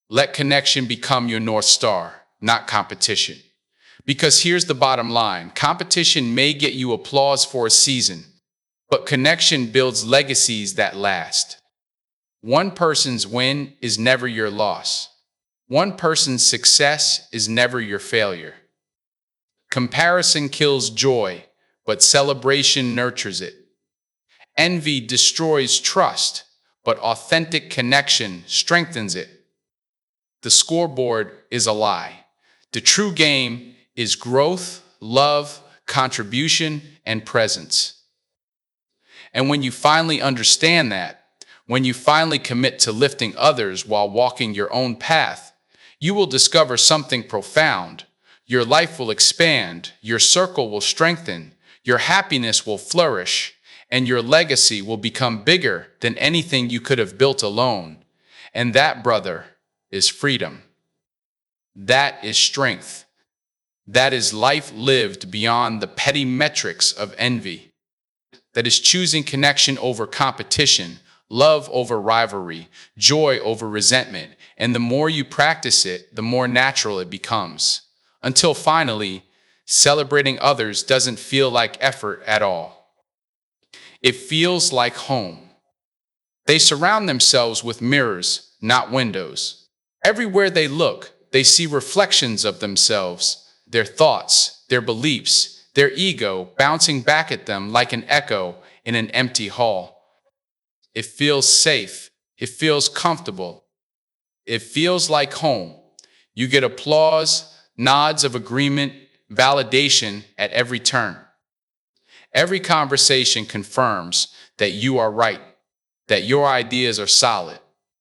Let connection become your North Star, not competition. Because here's the bottom line: competition may get you applause for a season, but connection builds legacies that last. One person's win is never your loss. One person's success is never your failure. Comparison kills joy, but celebration nurtures it. Envy destroys trust, but authentic connection strengthens it. The scoreboard is a lie. The true game is growth, love, contribution, and presence. And when you finally understand that, when you finally commit to lifting others while walking your own path, you will discover something profound. Your life will expand, your circle will strengthen, your happiness will flourish, and your legacy will become bigger than anything you could have built alone. And that, brother, is freedom. That is strength. That is life lived beyond the petty metrics of envy. That is choosing connection over competition, love over rivalry, joy over resentment. And the more you practice it, the more natural it becomes. Until finally, celebrating others doesn't feel like effort at all. It feels like home. They surround themselves with mirrors, not windows. Everywhere they look, they see reflections of themselves, their thoughts, their beliefs, their ego bouncing back at them like an echo in an empty hall. It feels safe. It feels comfortable. It feels like home. You get applause, nods of agreement, validation at every turn. Every conversation confirms that you are right, that your ideas are solid,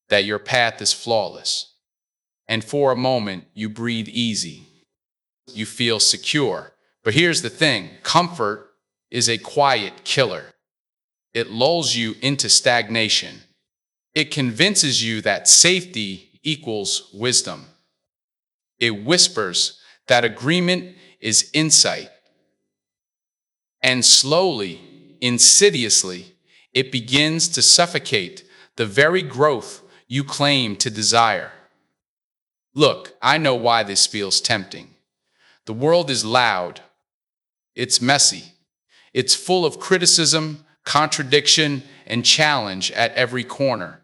that your path is flawless. And for a moment, you breathe easy. You feel secure. But here's the thing: comfort is a quiet killer. It lulls you into stagnation. It convinces you that safety equals wisdom. It whispers that agreement is insight. And slowly, insidiously, it begins to suffocate the very growth you claim to desire. Look, I know why this feels tempting. The world is loud. It's messy. It's full of criticism, contradiction, and challenge at every corner.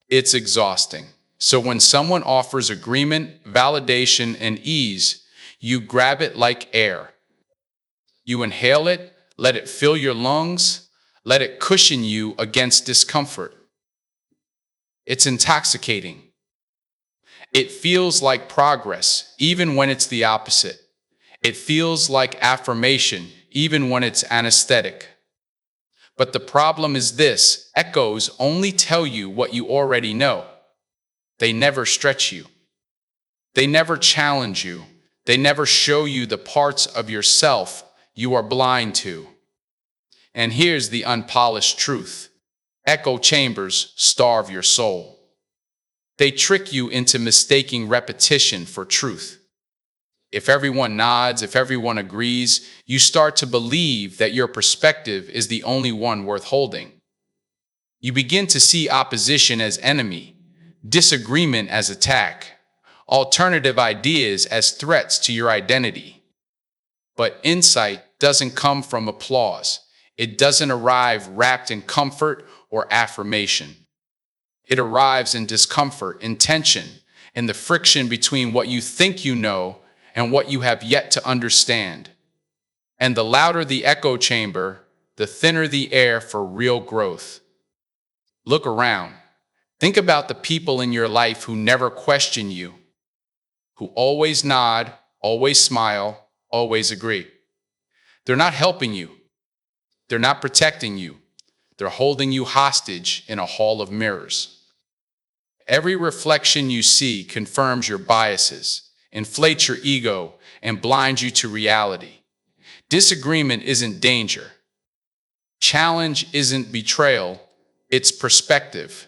It's exhausting. So when someone offers agreement, validation, and ease, you grab it like air. You inhale it, Let it fill your lungs. Let it cushion you against discomfort. It's intoxicating. It feels like progress, even when it's the opposite. It feels like affirmation, even when it's anesthetic. But the problem is this: echoes only tell you what you already know. They never stretch you. They never challenge you. They never show you the parts of yourself you are blind to. And here's the unpolished truth: echo chambers starve your soul. They trick you into mistaking repetition for truth. If everyone nods, if everyone agrees, you start to believe that your perspective is the only one worth holding. You begin to see opposition as enemy, disagreement as attack, alternative ideas as threats to your identity. But insight doesn't come from applause. It doesn't arrive wrapped in comfort or affirmation. It arrives in discomfort, in tension, in the friction between what you think you know and what you have yet to understand. And the louder the echo chamber, the thinner the air for real growth. Look around. Think about the people in your life who never question you, who always nod, always smile, always agree. They're not helping you. They're not protecting you. They're holding you hostage in a hall of mirrors. Every reflection you see confirms your biases, inflates your ego, and blinds you to reality. Disagreement isn't danger. Challenge isn't betrayal. It's perspective.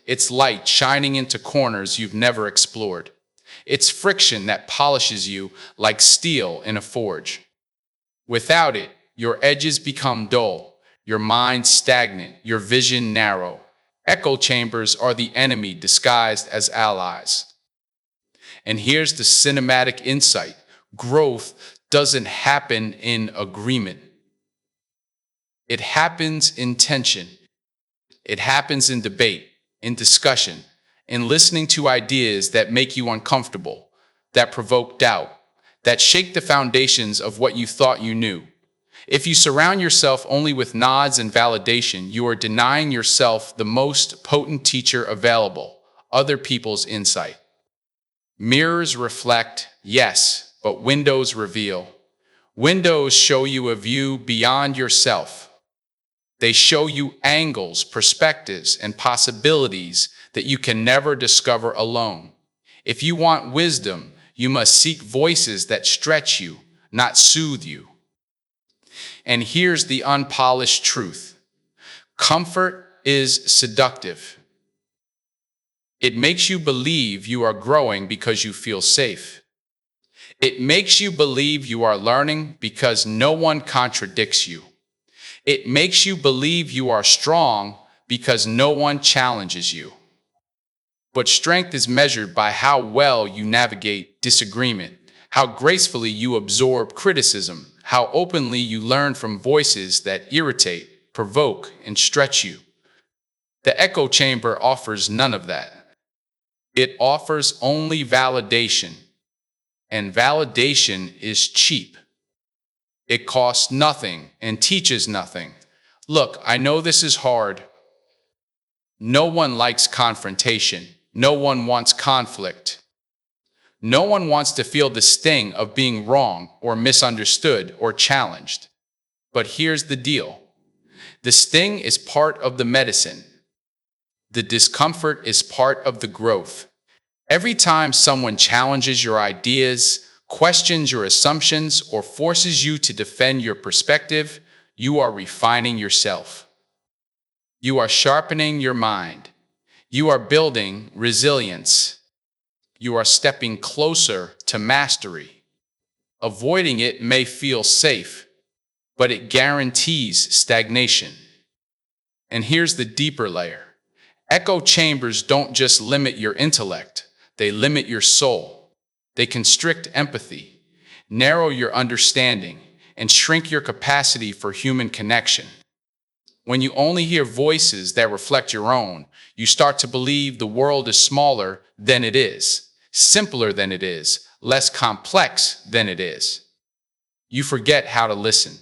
It's light shining into corners you've never explored. It's friction that polishes you like steel in a forge. Without it, your edges become dull, your mind stagnant, your vision narrow. Echo chambers are the enemy disguised as allies. And here's the cinematic insight: growth doesn't happen in agreement. It happens in tension. It happens in debate, in discussion, in listening to ideas that make you uncomfortable, that provoke doubt, that shake the foundations of what you thought you knew. If you surround yourself only with nods and validation, you are denying yourself the most potent teacher available: other people's insight. Mirrors reflect, yes, but windows reveal. Windows show you a view beyond yourself. They show you angles, perspectives, and possibilities that you can never discover alone. If you want wisdom, you must seek voices that stretch you, not soothe you. And here's the unpolished truth: comfort is seductive. It makes you believe you are growing because you feel safe. It makes you believe you are learning because no one contradicts you. It makes you believe you are strong because no one challenges you. But strength is measured by how well you navigate disagreement, how gracefully you absorb criticism, how openly you learn from voices that irritate, provoke, and stretch you. The echo chamber offers none of that. It offers only validation, and validation is cheap. It costs nothing and teaches nothing. Look, I know this is hard. No one likes confrontation. No one wants conflict. No one wants to feel the sting of being wrong or misunderstood or challenged. But here's the deal: the sting is part of the medicine. The discomfort is part of the growth. Every time someone challenges your ideas, questions your assumptions, or forces you to defend your perspective, you are refining yourself. You are sharpening your mind. You are building resilience. You are stepping closer to mastery. Avoiding it may feel safe, but it guarantees stagnation. And here's the deeper layer: echo chambers don't just limit your intellect, they limit your soul. They constrict empathy, narrow your understanding, and shrink your capacity for human connection. When you only hear voices that reflect your own, you start to believe the world is smaller than it is, simpler than it is, less complex than it is. You forget how to listen.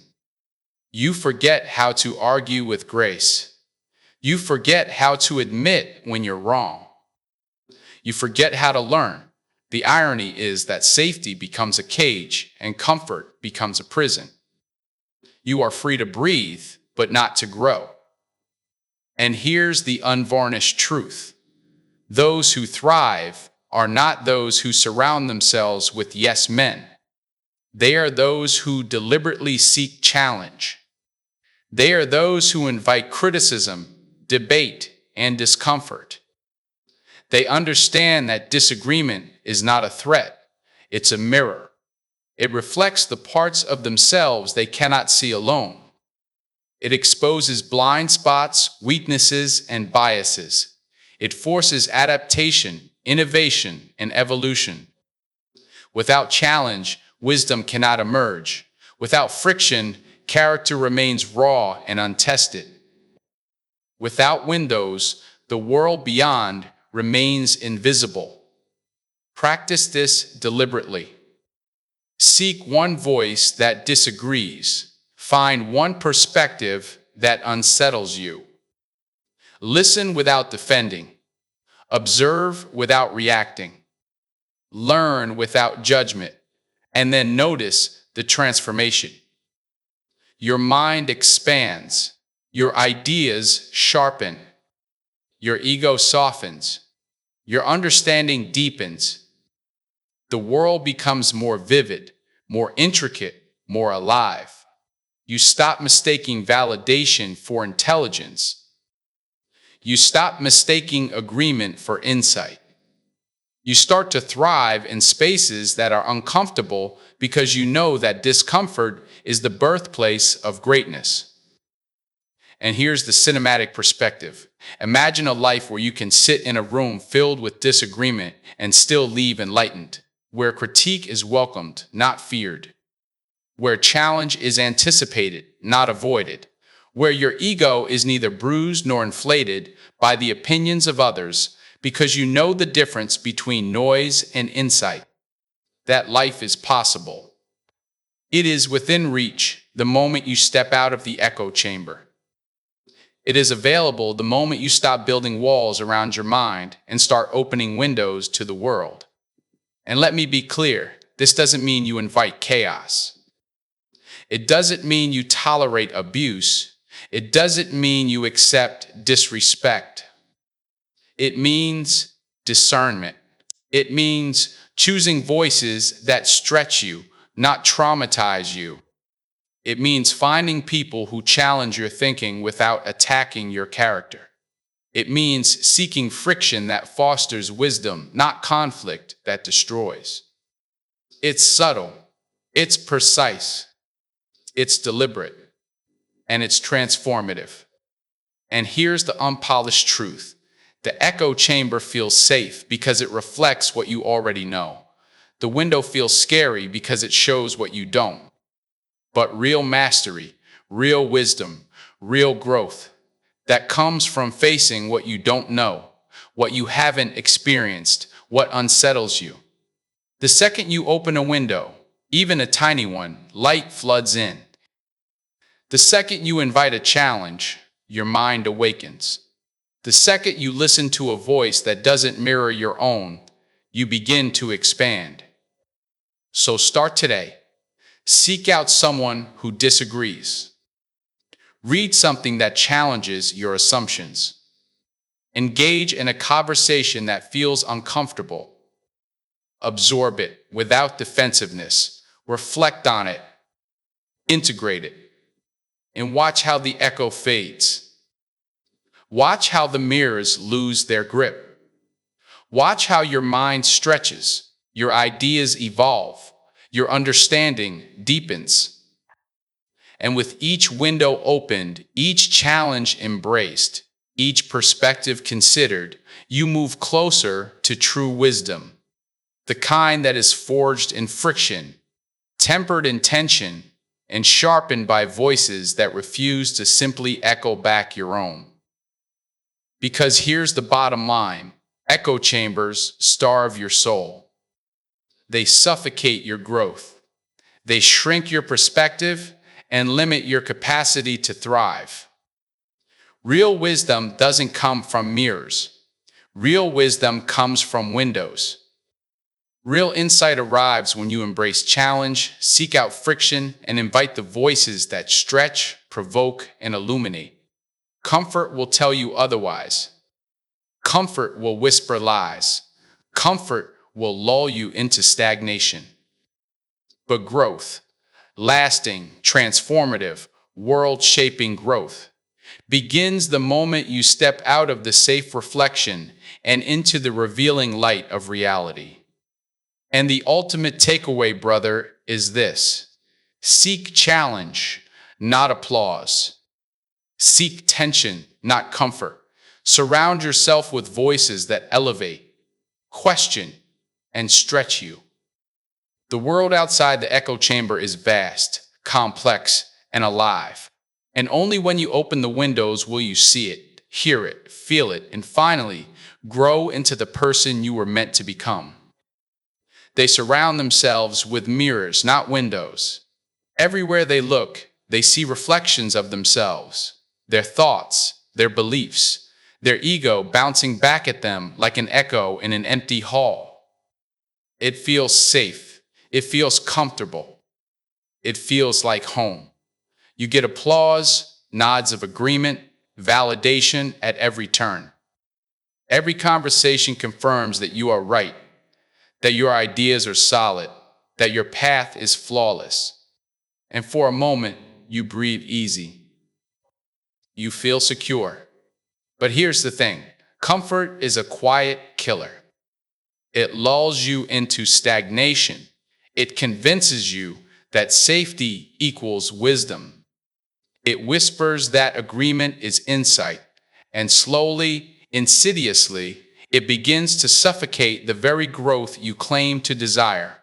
You forget how to argue with grace. You forget how to admit when you're wrong. You forget how to learn. The irony is that safety becomes a cage and comfort becomes a prison. You are free to breathe, but not to grow. And here's the unvarnished truth. Those who thrive are not those who surround themselves with yes men. They are those who deliberately seek challenge. They are those who invite criticism, debate, and discomfort. They understand that disagreement is not a threat, it's a mirror. It reflects the parts of themselves they cannot see alone. It exposes blind spots, weaknesses, and biases. It forces adaptation, innovation, and evolution. Without challenge, wisdom cannot emerge. Without friction, character remains raw and untested. Without windows, the world beyond remains invisible. Practice this deliberately. Seek one voice that disagrees. Find one perspective that unsettles you. Listen without defending. Observe without reacting. Learn without judgment. And then notice the transformation. Your mind expands. Your ideas sharpen. Your ego softens. Your understanding deepens. The world becomes more vivid, more intricate, more alive. You stop mistaking validation for intelligence. You stop mistaking agreement for insight. You start to thrive in spaces that are uncomfortable because you know that discomfort is the birthplace of greatness. And here's the cinematic perspective. Imagine a life where you can sit in a room filled with disagreement and still leave enlightened, where critique is welcomed, not feared, where challenge is anticipated, not avoided, where your ego is neither bruised nor inflated by the opinions of others because you know the difference between noise and insight. That life is possible. It is within reach the moment you step out of the echo chamber. It is available the moment you stop building walls around your mind and start opening windows to the world. And let me be clear, this doesn't mean you invite chaos. It doesn't mean you tolerate abuse. It doesn't mean you accept disrespect. It means discernment. It means choosing voices that stretch you, not traumatize you. It means finding people who challenge your thinking without attacking your character. It means seeking friction that fosters wisdom, not conflict that destroys. It's subtle, it's precise, it's deliberate, and it's transformative. And here's the unpolished truth. The echo chamber feels safe because it reflects what you already know. The window feels scary because it shows what you don't. But real mastery, real wisdom, real growth, that comes from facing what you don't know, what you haven't experienced, what unsettles you. The second you open a window, even a tiny one, light floods in. The second you invite a challenge, your mind awakens. The second you listen to a voice that doesn't mirror your own, you begin to expand. So start today. Seek out someone who disagrees. Read something that challenges your assumptions. Engage in a conversation that feels uncomfortable. Absorb it without defensiveness. Reflect on it. Integrate it. And watch how the echo fades. Watch how the mirrors lose their grip. Watch how your mind stretches, your ideas evolve, your understanding deepens. And with each window opened, each challenge embraced, each perspective considered, you move closer to true wisdom, the kind that is forged in friction, tempered in tension, and sharpened by voices that refuse to simply echo back your own. Because here's the bottom line, echo chambers starve your soul. They suffocate your growth. They shrink your perspective, and limit your capacity to thrive. Real wisdom doesn't come from mirrors. Real wisdom comes from windows. Real insight arrives when you embrace challenge, seek out friction, and invite the voices that stretch, provoke, and illuminate. Comfort will tell you otherwise. Comfort will whisper lies. Comfort will lull you into stagnation. But growth, lasting, transformative, world-shaping growth, begins the moment you step out of the safe reflection and into the revealing light of reality. And the ultimate takeaway, brother, is this: seek challenge, not applause. Seek tension, not comfort. Surround yourself with voices that elevate, question, and stretch you. The world outside the echo chamber is vast, complex, and alive. And only when you open the windows will you see it, hear it, feel it, and finally grow into the person you were meant to become. They surround themselves with mirrors, not windows. Everywhere they look, they see reflections of themselves, their thoughts, their beliefs, their ego bouncing back at them like an echo in an empty hall. It feels safe. It feels comfortable. It feels like home. You get applause, nods of agreement, validation at every turn. Every conversation confirms that you are right, that your ideas are solid, that your path is flawless. And for a moment, you breathe easy. You feel secure. But here's the thing: comfort is a quiet killer. It lulls you into stagnation. It convinces you that safety equals wisdom. It whispers that agreement is insight, and slowly, insidiously, it begins to suffocate the very growth you claim to desire.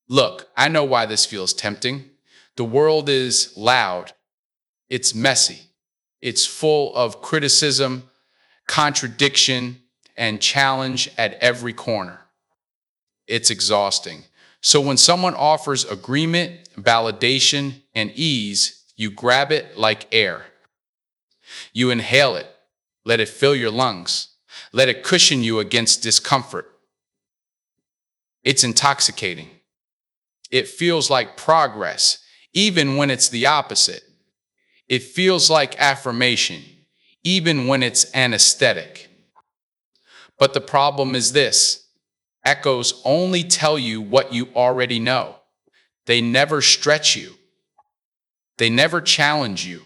Look, I know why this feels tempting. The world is loud. It's messy. It's full of criticism, contradiction, and challenge at every corner. It's exhausting. So when someone offers agreement, validation, and ease, you grab it like air. You inhale it. Let it fill your lungs. Let it cushion you against discomfort. It's intoxicating. It feels like progress, even when it's the opposite. It feels like affirmation, even when it's anesthetic. But the problem is this: echoes only tell you what you already know. They never stretch you. They never challenge you.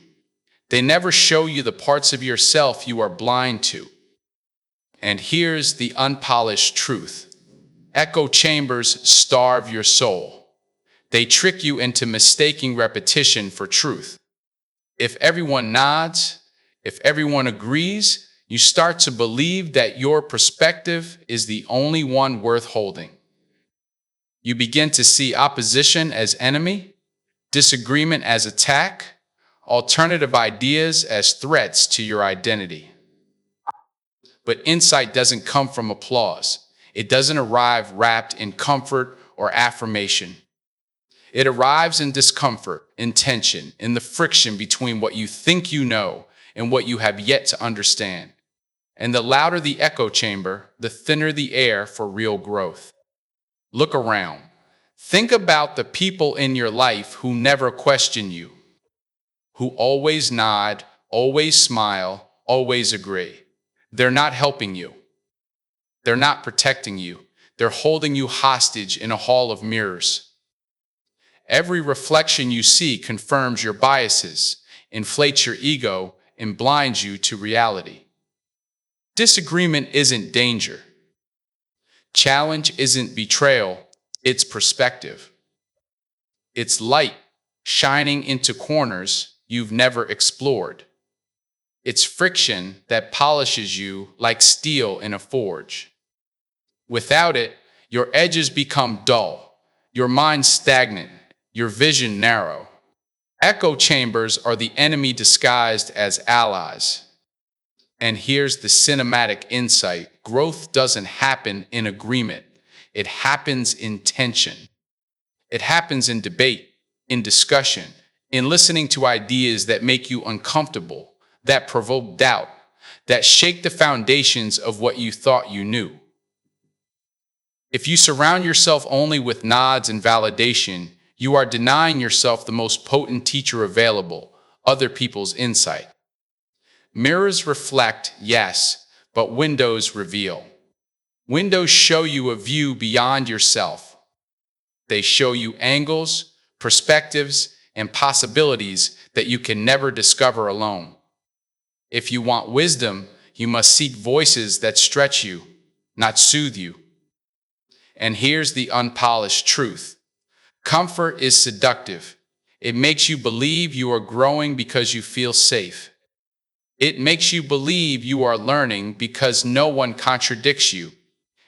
They never show you the parts of yourself you are blind to. And here's the unpolished truth: echo chambers starve your soul. They trick you into mistaking repetition for truth. If everyone nods, if everyone agrees, you start to believe that your perspective is the only one worth holding. You begin to see opposition as enemy, disagreement as attack, alternative ideas as threats to your identity. But insight doesn't come from applause. It doesn't arrive wrapped in comfort or affirmation. It arrives in discomfort, in tension, in the friction between what you think you know and what you have yet to understand. And the louder the echo chamber, the thinner the air for real growth. Look around. Think about the people in your life who never question you, who always nod, always smile, always agree. They're not helping you. They're not protecting you. They're holding you hostage in a hall of mirrors. Every reflection you see confirms your biases, inflates your ego, and blinds you to reality. Disagreement isn't danger. Challenge isn't betrayal, it's perspective. It's light shining into corners you've never explored. It's friction that polishes you like steel in a forge. Without it, your edges become dull, your mind stagnant, your vision narrow. Echo chambers are the enemy disguised as allies. And here's the cinematic insight: growth doesn't happen in agreement. It happens in tension. It happens in debate, in discussion, in listening to ideas that make you uncomfortable, that provoke doubt, that shake the foundations of what you thought you knew. If you surround yourself only with nods and validation, you are denying yourself the most potent teacher available, other people's insight. Mirrors reflect, yes, but windows reveal. Windows show you a view beyond yourself. They show you angles, perspectives, and possibilities that you can never discover alone. If you want wisdom, you must seek voices that stretch you, not soothe you. And here's the unpolished truth. Comfort is seductive. It makes you believe you are growing because you feel safe. It makes you believe you are learning because no one contradicts you.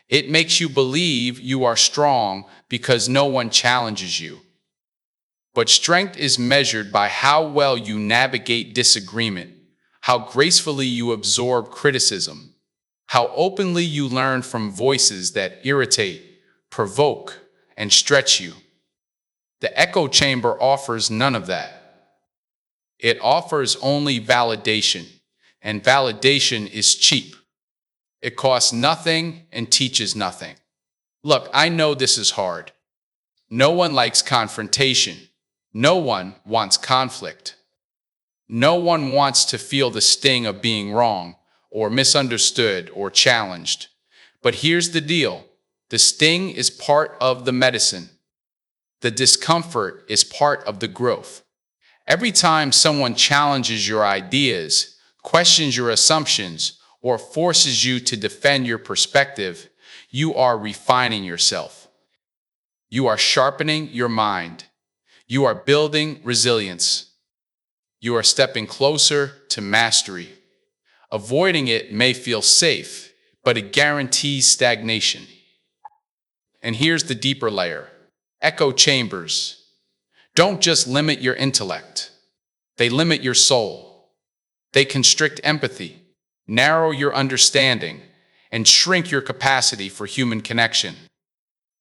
It makes you believe you are strong because no one challenges you. But strength is measured by how well you navigate disagreement, how gracefully you absorb criticism, how openly you learn from voices that irritate, provoke, and stretch you. The echo chamber offers none of that. It offers only validation, and validation is cheap. It costs nothing and teaches nothing. Look, I know this is hard. No one likes confrontation. No one wants conflict. No one wants to feel the sting of being wrong or misunderstood or challenged. But here's the deal. The sting is part of the medicine. The discomfort is part of the growth. Every time someone challenges your ideas, questions your assumptions, or forces you to defend your perspective, you are refining yourself. You are sharpening your mind. You are building resilience. You are stepping closer to mastery. Avoiding it may feel safe, but it guarantees stagnation. And here's the deeper layer. Echo chambers don't just limit your intellect. They limit your soul. They constrict empathy, narrow your understanding, and shrink your capacity for human connection.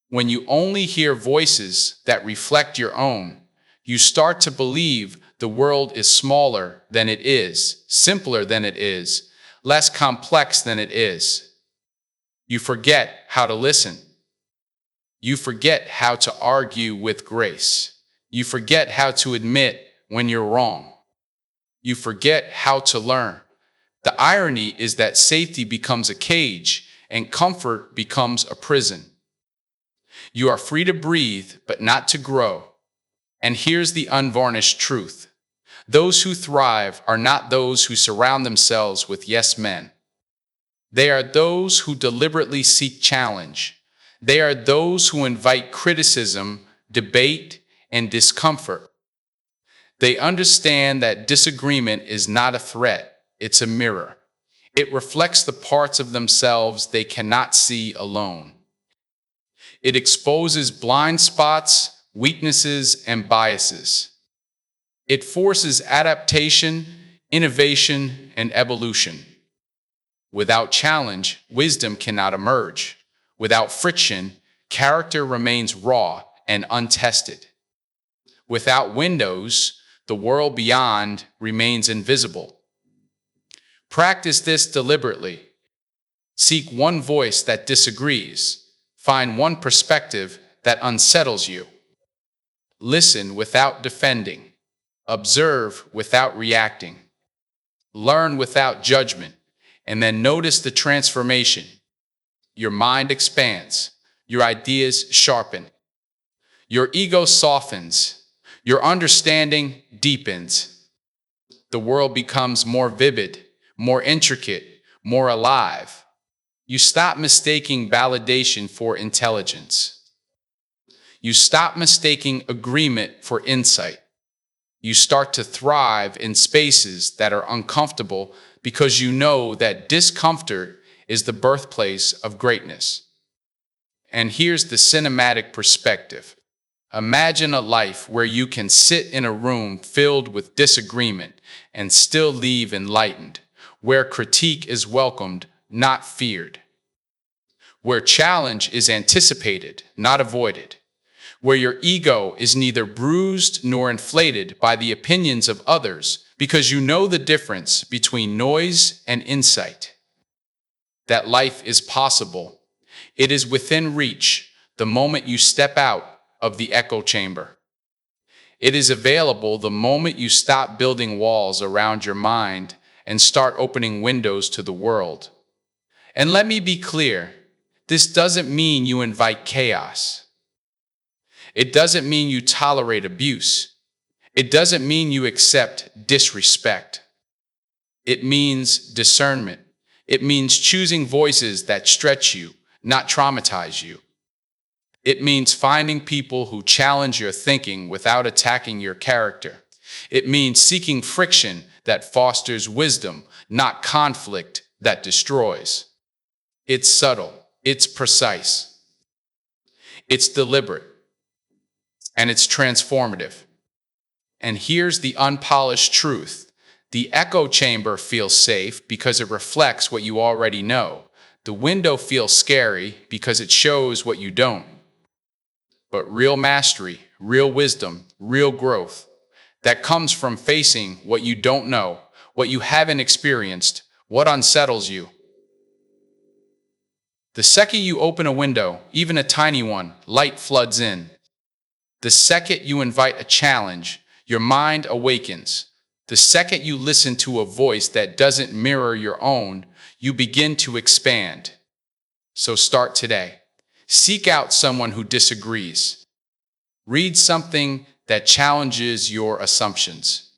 When you only hear voices that reflect your own, you start to believe the world is smaller than it is, simpler than it is, less complex than it is. You forget how to listen. You forget how to argue with grace. You forget how to admit when you're wrong. You forget how to learn. The irony is that safety becomes a cage and comfort becomes a prison. You are free to breathe, but not to grow. And here's the unvarnished truth. Those who thrive are not those who surround themselves with yes men. They are those who deliberately seek challenge. They are those who invite criticism, debate, and discomfort. They understand that disagreement is not a threat, it's a mirror. It reflects the parts of themselves they cannot see alone. It exposes blind spots, weaknesses, and biases. It forces adaptation, innovation, and evolution. Without challenge, wisdom cannot emerge. Without friction, character remains raw and untested. Without windows, the world beyond remains invisible. Practice this deliberately. Seek one voice that disagrees. Find one perspective that unsettles you. Listen without defending. Observe without reacting. Learn without judgment. And then notice the transformation. Your mind expands. Your ideas sharpen. Your ego softens. Your understanding deepens. The world becomes more vivid, more intricate, more alive. You stop mistaking validation for intelligence. You stop mistaking agreement for insight. You start to thrive in spaces that are uncomfortable because you know that discomfort is the birthplace of greatness. And here's the cinematic perspective. Imagine a life where you can sit in a room filled with disagreement and still leave enlightened, where critique is welcomed, not feared, where challenge is anticipated, not avoided, where your ego is neither bruised nor inflated by the opinions of others because you know the difference between noise and insight. That life is possible. It is within reach the moment you step out of the echo chamber. It is available the moment you stop building walls around your mind and start opening windows to the world. And let me be clear, this doesn't mean you invite chaos. It doesn't mean you tolerate abuse. It doesn't mean you accept disrespect. It means discernment. It means choosing voices that stretch you, not traumatize you. It means finding people who challenge your thinking without attacking your character. It means seeking friction that fosters wisdom, not conflict that destroys. It's subtle, it's precise, it's deliberate, and it's transformative. And here's the unpolished truth. The echo chamber feels safe because it reflects what you already know. The window feels scary because it shows what you don't. But real mastery, real wisdom, real growth, that comes from facing what you don't know, what you haven't experienced, what unsettles you. The second you open a window, even a tiny one, light floods in. The second you invite a challenge, your mind awakens. The second you listen to a voice that doesn't mirror your own, you begin to expand. So start today. Seek out someone who disagrees. Read something that challenges your assumptions.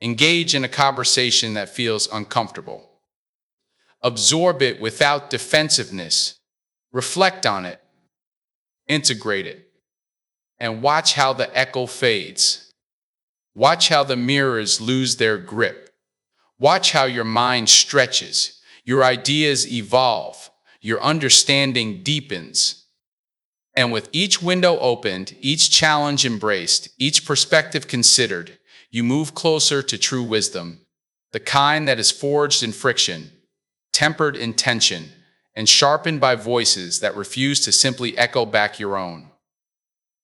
Engage in a conversation that feels uncomfortable. Absorb it without defensiveness. Reflect on it. Integrate it. And watch how the echo fades. Watch how the mirrors lose their grip. Watch how your mind stretches, your ideas evolve, your understanding deepens. And with each window opened, each challenge embraced, each perspective considered, you move closer to true wisdom, the kind that is forged in friction, tempered in tension, and sharpened by voices that refuse to simply echo back your own.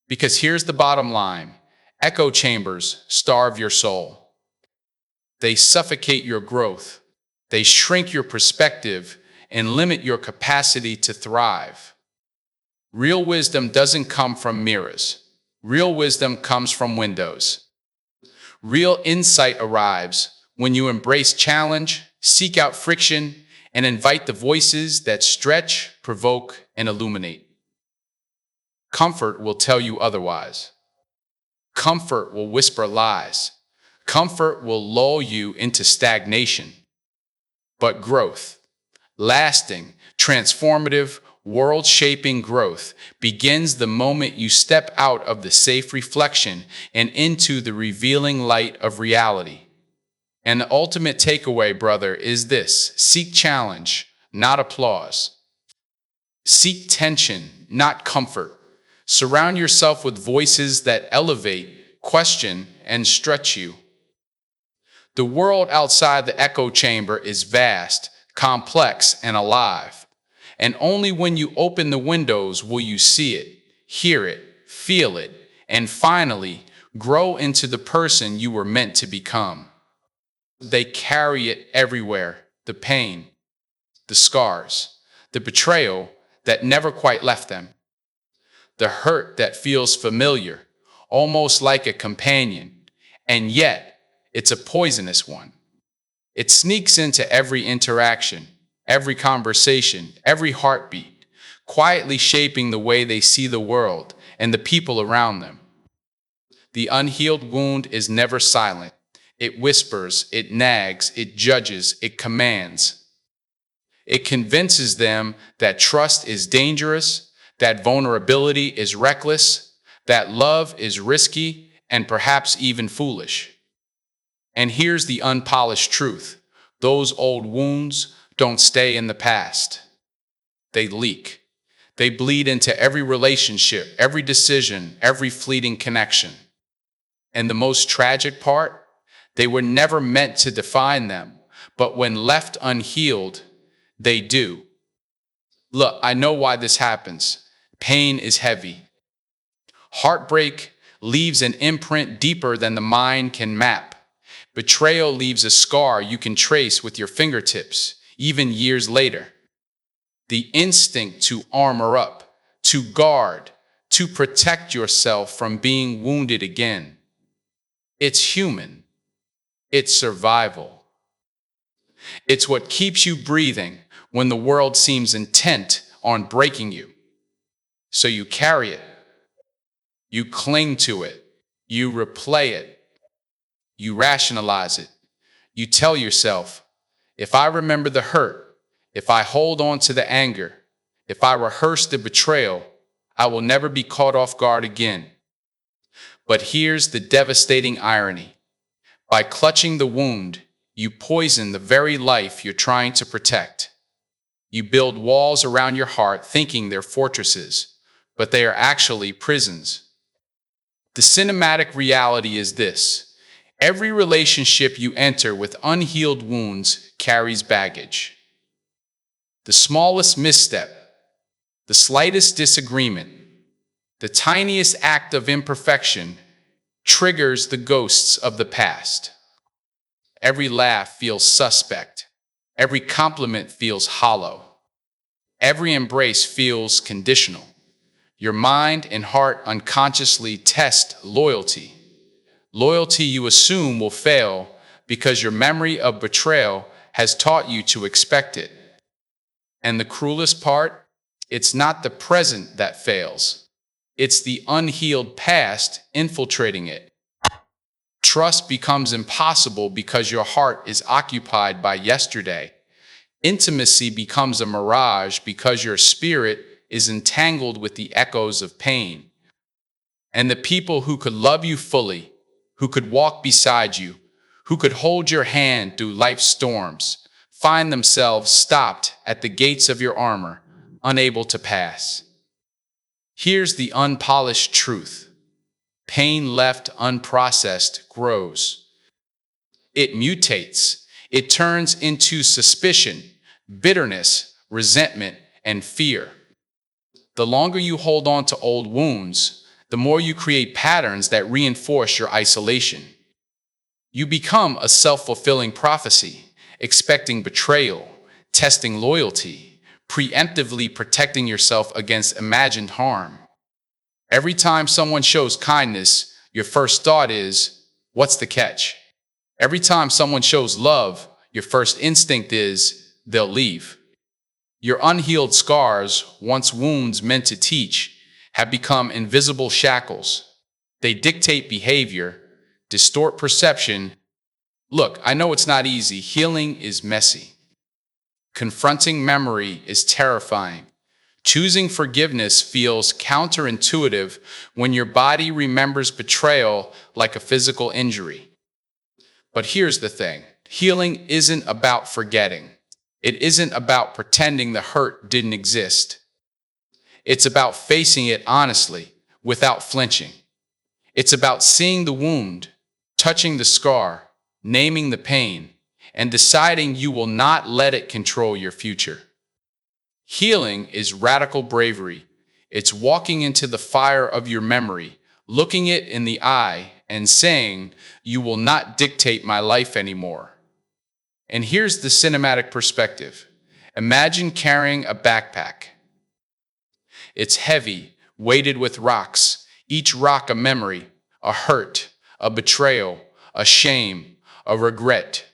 Because here's the bottom line: echo chambers starve your soul. They suffocate your growth. They shrink your perspective and limit your capacity to thrive. Real wisdom doesn't come from mirrors. Real wisdom comes from windows. Real insight arrives when you embrace challenge, seek out friction, and invite the voices that stretch, provoke, and illuminate. Comfort will tell you otherwise. Comfort will whisper lies. Comfort will lull you into stagnation. But growth, lasting, transformative, world-shaping growth begins the moment you step out of the safe reflection and into the revealing light of reality. And the ultimate takeaway, brother, is this: seek challenge, not applause. Seek tension, not comfort. Surround yourself with voices that elevate, question, and stretch you. The world outside the echo chamber is vast, complex, and alive. And only when you open the windows will you see it, hear it, feel it, and finally grow into the person you were meant to become. They carry it everywhere: the pain, the scars, the betrayal that never quite left them, the hurt that feels familiar, almost like a companion, and yet it's a poisonous one. It sneaks into every interaction, every conversation, every heartbeat, quietly shaping the way they see the world and the people around them. The unhealed wound is never silent. It whispers, it nags, it judges, it commands. It convinces them that trust is dangerous, that vulnerability is reckless, that love is risky, and perhaps even foolish. And here's the unpolished truth: those old wounds don't stay in the past. They leak. They bleed into every relationship, every decision, every fleeting connection. And the most tragic part? They were never meant to define them, but when left unhealed, they do. Look, I know why this happens. Pain is heavy. Heartbreak leaves an imprint deeper than the mind can map. Betrayal leaves a scar you can trace with your fingertips, even years later. The instinct to armor up, to guard, to protect yourself from being wounded again. It's human. It's survival. It's what keeps you breathing when the world seems intent on breaking you. So you carry it. You cling to it. You replay it. You rationalize it. You tell yourself, if I remember the hurt, if I hold on to the anger, if I rehearse the betrayal, I will never be caught off guard again. But here's the devastating irony. By clutching the wound, you poison the very life you're trying to protect. You build walls around your heart thinking they're fortresses, but they are actually prisons. The cinematic reality is this. Every relationship you enter with unhealed wounds carries baggage. The smallest misstep, the slightest disagreement, the tiniest act of imperfection triggers the ghosts of the past. Every laugh feels suspect. Every compliment feels hollow. Every embrace feels conditional. Your mind and heart unconsciously test loyalty. Loyalty you assume will fail because your memory of betrayal has taught you to expect it. And the cruelest part? It's not the present that fails. It's the unhealed past infiltrating it. Trust becomes impossible because your heart is occupied by yesterday. Intimacy becomes a mirage because your spirit is entangled with the echoes of pain. And the people who could love you fully, who could walk beside you, who could hold your hand through life's storms, find themselves stopped at the gates of your armor, unable to pass. Here's the unpolished truth. Pain left unprocessed grows. It mutates. It turns into suspicion, bitterness, resentment, and fear. The longer you hold on to old wounds, the more you create patterns that reinforce your isolation. You become a self-fulfilling prophecy, expecting betrayal, testing loyalty, preemptively protecting yourself against imagined harm. Every time someone shows kindness, your first thought is, what's the catch? Every time someone shows love, your first instinct is, they'll leave. Your unhealed scars, once wounds meant to teach, have become invisible shackles. They dictate behavior, distort perception. Look, I know it's not easy. Healing is messy. Confronting memory is terrifying. Choosing forgiveness feels counterintuitive when your body remembers betrayal like a physical injury. But here's the thing. Healing isn't about forgetting. It isn't about pretending the hurt didn't exist. It's about facing it honestly, without flinching. It's about seeing the wound, touching the scar, naming the pain, and deciding you will not let it control your future. Healing is radical bravery. It's walking into the fire of your memory, looking it in the eye, and saying, "You will not dictate my life anymore." And here's the cinematic perspective. Imagine carrying a backpack. It's heavy, weighted with rocks, each rock a memory, a hurt, a betrayal, a shame, a regret.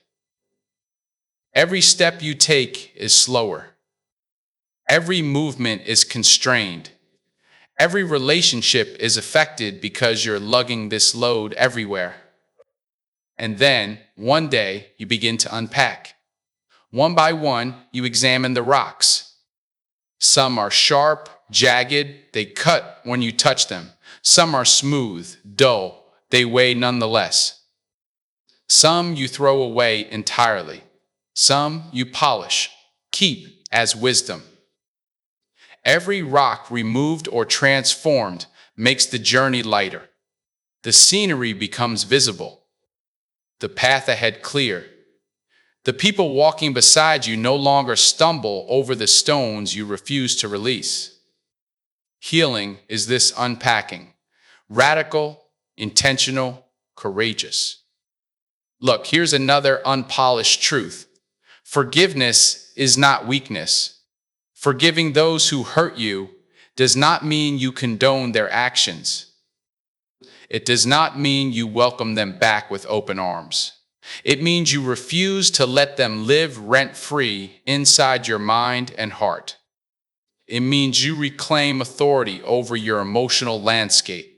Every step you take is slower. Every movement is constrained. Every relationship is affected because you're lugging this load everywhere. And then, one day, you begin to unpack. One by one, you examine the rocks. Some are sharp, jagged, they cut when you touch them. Some are smooth, dull, they weigh nonetheless. Some you throw away entirely. Some you polish, keep as wisdom. Every rock removed or transformed makes the journey lighter. The scenery becomes visible. The path ahead clear. The people walking beside you no longer stumble over the stones you refuse to release. Healing is this unpacking, Radical, intentional, courageous. Look, here's another unpolished truth. Forgiveness is not weakness. Forgiving those who hurt you does not mean you condone their actions. It does not mean you welcome them back with open arms. It means you refuse to let them live rent-free inside your mind and heart. It means you reclaim authority over your emotional landscape.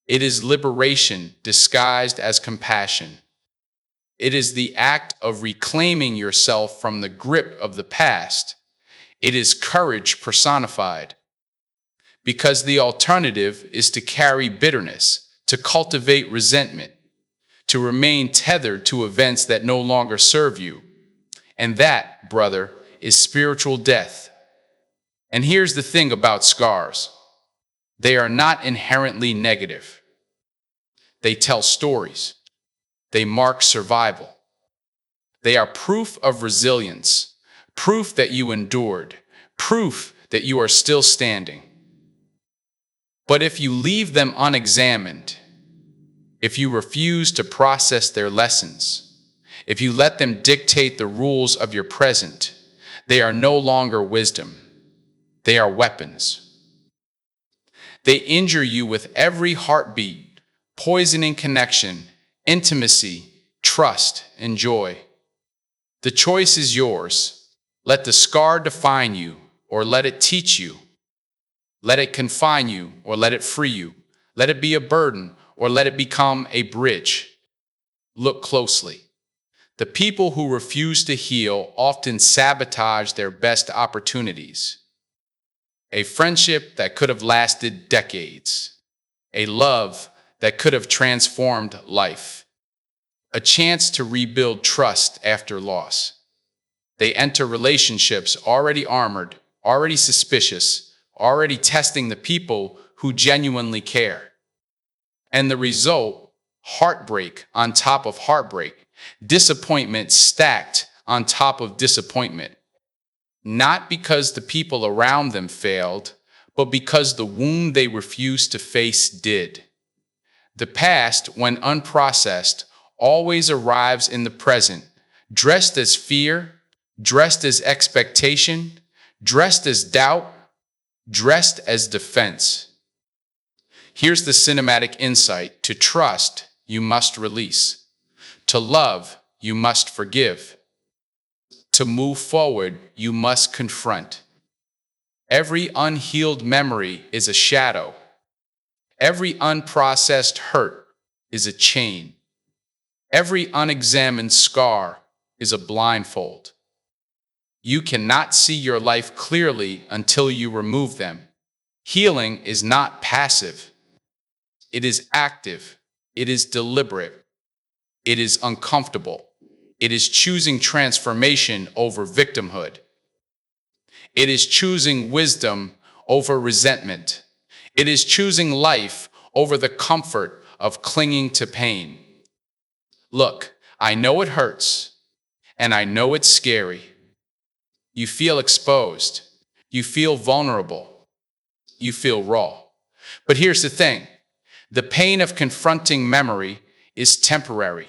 It is liberation disguised as compassion. It is the act of reclaiming yourself from the grip of the past. It is courage personified. Because the alternative is to carry bitterness, to cultivate resentment, to remain tethered to events that no longer serve you. And that, brother, is spiritual death. And here's the thing about scars. They are not inherently negative. They tell stories. They mark survival. They are proof of resilience, proof that you endured, proof that you are still standing. But if you leave them unexamined, if you refuse to process their lessons, if you let them dictate the rules of your present, they are no longer wisdom. They are weapons. They injure you with every heartbeat, poisoning connection, intimacy, trust, and joy. The choice is yours. Let the scar define you, or let it teach you. Let it confine you, or let it free you. Let it be a burden, or let it become a bridge. Look closely. The people who refuse to heal often sabotage their best opportunities. A friendship that could have lasted decades. A love that could have transformed life. A chance to rebuild trust after loss. They enter relationships already armored, already suspicious, already testing the people who genuinely care. And the result, heartbreak on top of heartbreak, disappointment stacked on top of disappointment. Not because the people around them failed, but because the wound they refused to face did. The past, when unprocessed, always arrives in the present, dressed as fear, dressed as expectation, dressed as doubt, dressed as defense. Here's the cinematic insight. To trust, you must release. To love, you must forgive. To move forward, you must confront. Every unhealed memory is a shadow. Every unprocessed hurt is a chain. Every unexamined scar is a blindfold. You cannot see your life clearly until you remove them. Healing is not passive. It is active. It is deliberate. It is uncomfortable. It is choosing transformation over victimhood. It is choosing wisdom over resentment. It is choosing life over the comfort of clinging to pain. Look, I know it hurts, and I know it's scary. You feel exposed. You feel vulnerable. You feel raw. But here's the thing. The pain of confronting memory is temporary.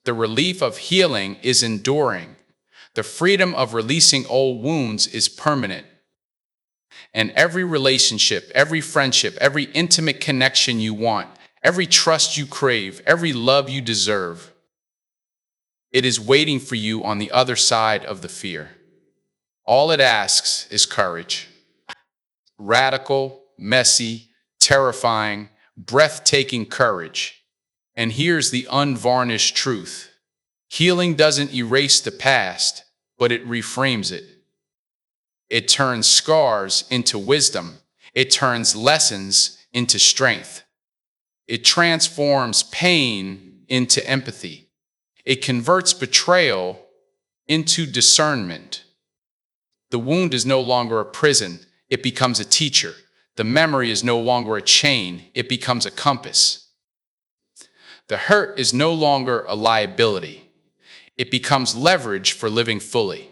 The relief of healing is enduring. The freedom of releasing old wounds is permanent. And every relationship, every friendship, every intimate connection you want, every trust you crave, every love you deserve, it is waiting for you on the other side of the fear. All it asks is courage. Radical, messy, terrifying, breathtaking courage. And here's the unvarnished truth. Healing doesn't erase the past, but it reframes it. It turns scars into wisdom. It turns lessons into strength. It transforms pain into empathy. It converts betrayal into discernment. The wound is no longer a prison. It becomes a teacher. The memory is no longer a chain. It becomes a compass. The hurt is no longer a liability. It becomes leverage for living fully.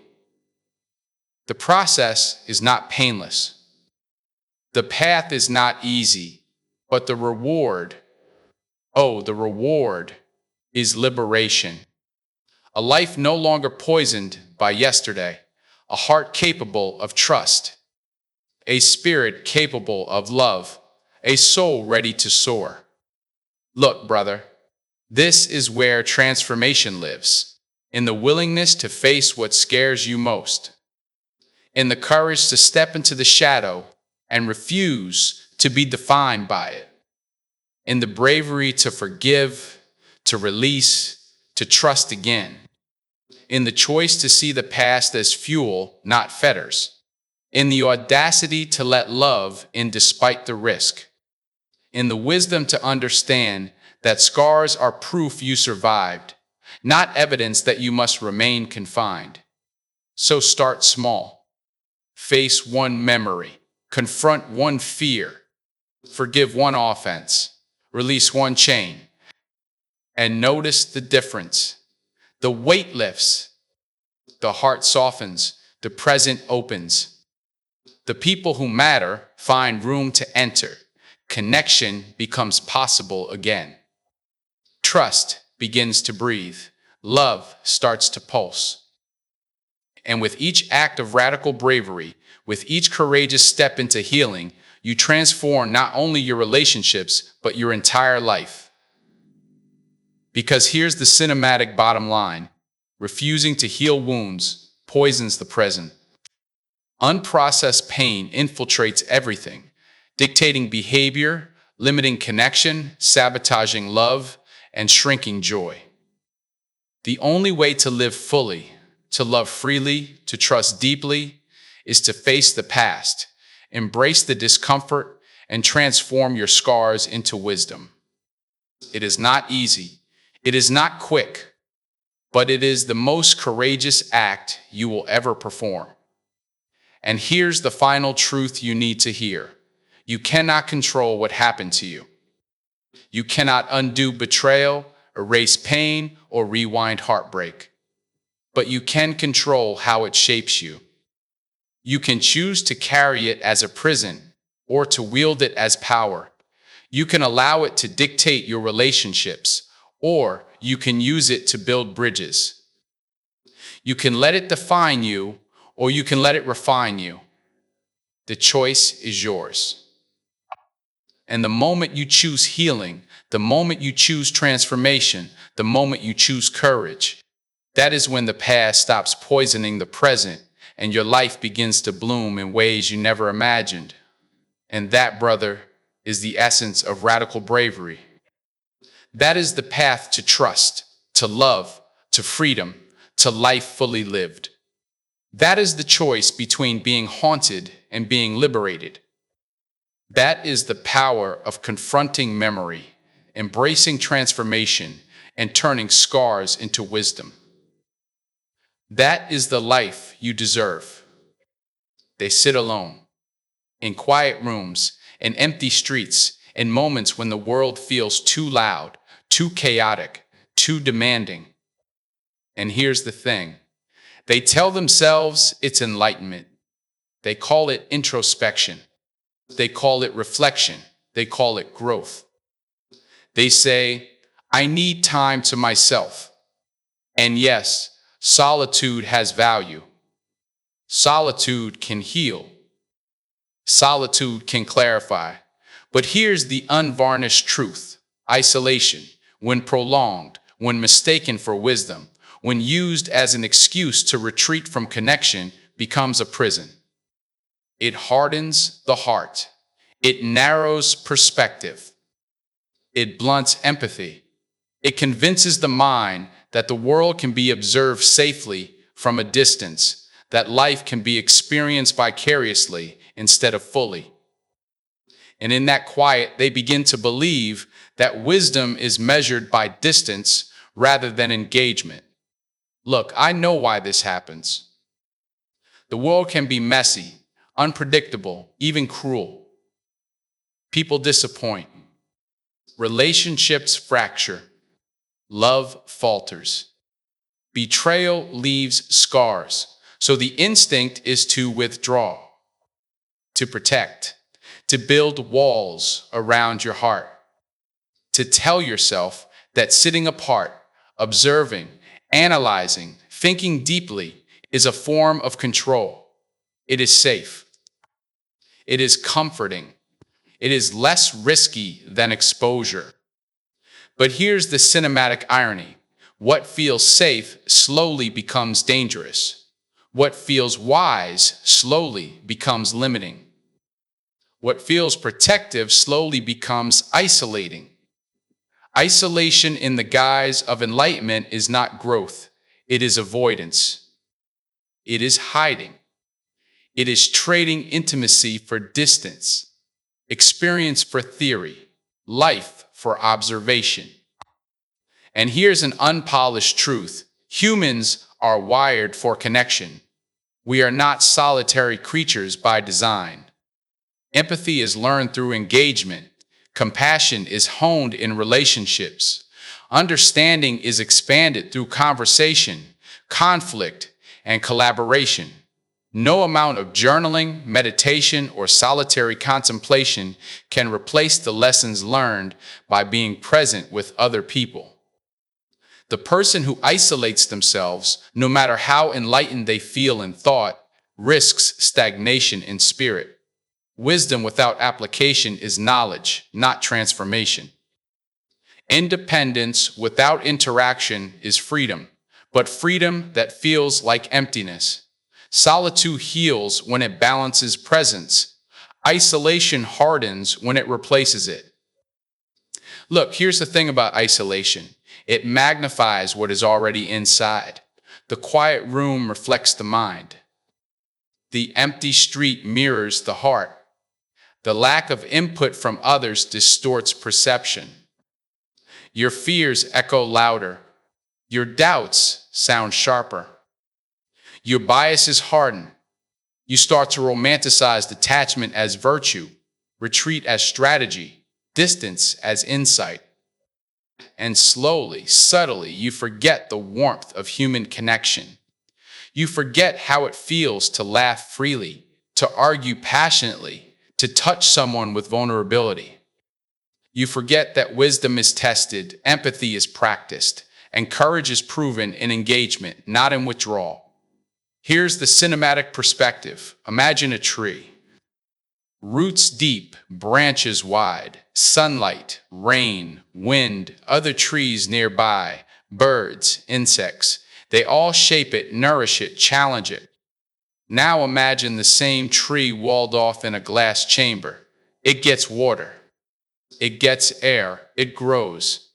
The process is not painless. The path is not easy, But the reward, oh, the reward is liberation. A life no longer poisoned by yesterday, a heart capable of trust, a spirit capable of love, a soul ready to soar. Look, brother, this is where transformation lives, in the willingness to face what scares you most, in the courage to step into the shadow and refuse to be defined by it, in the bravery to forgive, to release, to trust again, in the choice to see the past as fuel, not fetters, in the audacity to let love in despite the risk, in the wisdom to understand that scars are proof you survived, not evidence that you must remain confined. So start small. Face one memory. Confront one fear. Forgive one offense. Release one chain. And notice the difference. The weight lifts. The heart softens. The present opens. The people who matter find room to enter. Connection becomes possible again. Trust begins to breathe. Love starts to pulse. And with each act of radical bravery, with each courageous step into healing, you transform not only your relationships, but your entire life. Because here's the cinematic bottom line. Refusing to heal wounds poisons the present. Unprocessed pain infiltrates everything, dictating behavior, limiting connection, sabotaging love, and shrinking joy. The only way to live fully, to love freely, to trust deeply, is to face the past, embrace the discomfort, and transform your scars into wisdom. It is not easy. It is not quick, but it is the most courageous act you will ever perform. And here's the final truth you need to hear. You cannot control what happened to you. You cannot undo betrayal, erase pain, or rewind heartbreak. But you can control how it shapes you. You can choose to carry it as a prison or to wield it as power. You can allow it to dictate your relationships, or you can use it to build bridges. You can let it define you, or you can let it refine you. The choice is yours. And the moment you choose healing, the moment you choose transformation, the moment you choose courage, that is when the past stops poisoning the present and your life begins to bloom in ways you never imagined. And that, brother, is the essence of radical bravery. That is the path to trust, to love, to freedom, to life fully lived. That is the choice between being haunted and being liberated. That is the power of confronting memory, embracing transformation, and turning scars into wisdom. That is the life you deserve. They sit alone, in quiet rooms, in empty streets, in moments when the world feels too loud, too chaotic, too demanding. And here's the thing. They tell themselves it's enlightenment. They call it introspection. They call it reflection. They call it growth. They say, I need time to myself. And yes, solitude has value. Solitude can heal. Solitude can clarify. But here's the unvarnished truth. Isolation, when prolonged, when mistaken for wisdom, when used as an excuse to retreat from connection, becomes a prison. It hardens the heart. It narrows perspective. It blunts empathy. It convinces the mind that the world can be observed safely from a distance, that life can be experienced vicariously instead of fully. And in that quiet, they begin to believe that wisdom is measured by distance rather than engagement. Look, I know why this happens. The world can be messy, unpredictable, even cruel. People disappoint. Relationships fracture. Love falters. Betrayal leaves scars. So the instinct is to withdraw, to protect, to build walls around your heart, to tell yourself that sitting apart, observing, analyzing, thinking deeply is a form of control. It is safe. It is comforting. It is less risky than exposure. But here's the cinematic irony. What feels safe slowly becomes dangerous. What feels wise slowly becomes limiting. What feels protective slowly becomes isolating. Isolation in the guise of enlightenment is not growth. It is avoidance. It is hiding. It is trading intimacy for distance, experience for theory, life for observation. And here's an unpolished truth. Humans are wired for connection. We are not solitary creatures by design. Empathy is learned through engagement. Compassion is honed in relationships. Understanding is expanded through conversation, conflict, and collaboration. No amount of journaling, meditation, or solitary contemplation can replace the lessons learned by being present with other people. The person who isolates themselves, no matter how enlightened they feel in thought, risks stagnation in spirit. Wisdom without application is knowledge, not transformation. Independence without interaction is freedom, but freedom that feels like emptiness. Solitude heals when it balances presence. Isolation hardens when it replaces it. Look, here's the thing about isolation. It magnifies what is already inside. The quiet room reflects the mind. The empty street mirrors the heart. The lack of input from others distorts perception. Your fears echo louder. Your doubts sound sharper. Your biases harden. You start to romanticize detachment as virtue, retreat as strategy, distance as insight. And slowly, subtly, you forget the warmth of human connection. You forget how it feels to laugh freely, to argue passionately, to touch someone with vulnerability. You forget that wisdom is tested, empathy is practiced, and courage is proven in engagement, not in withdrawal. Here's the cinematic perspective. Imagine a tree. Roots deep, branches wide, sunlight, rain, wind, other trees nearby, birds, insects. They all shape it, nourish it, challenge it. Now imagine the same tree walled off in a glass chamber. It gets water. It gets air. It grows.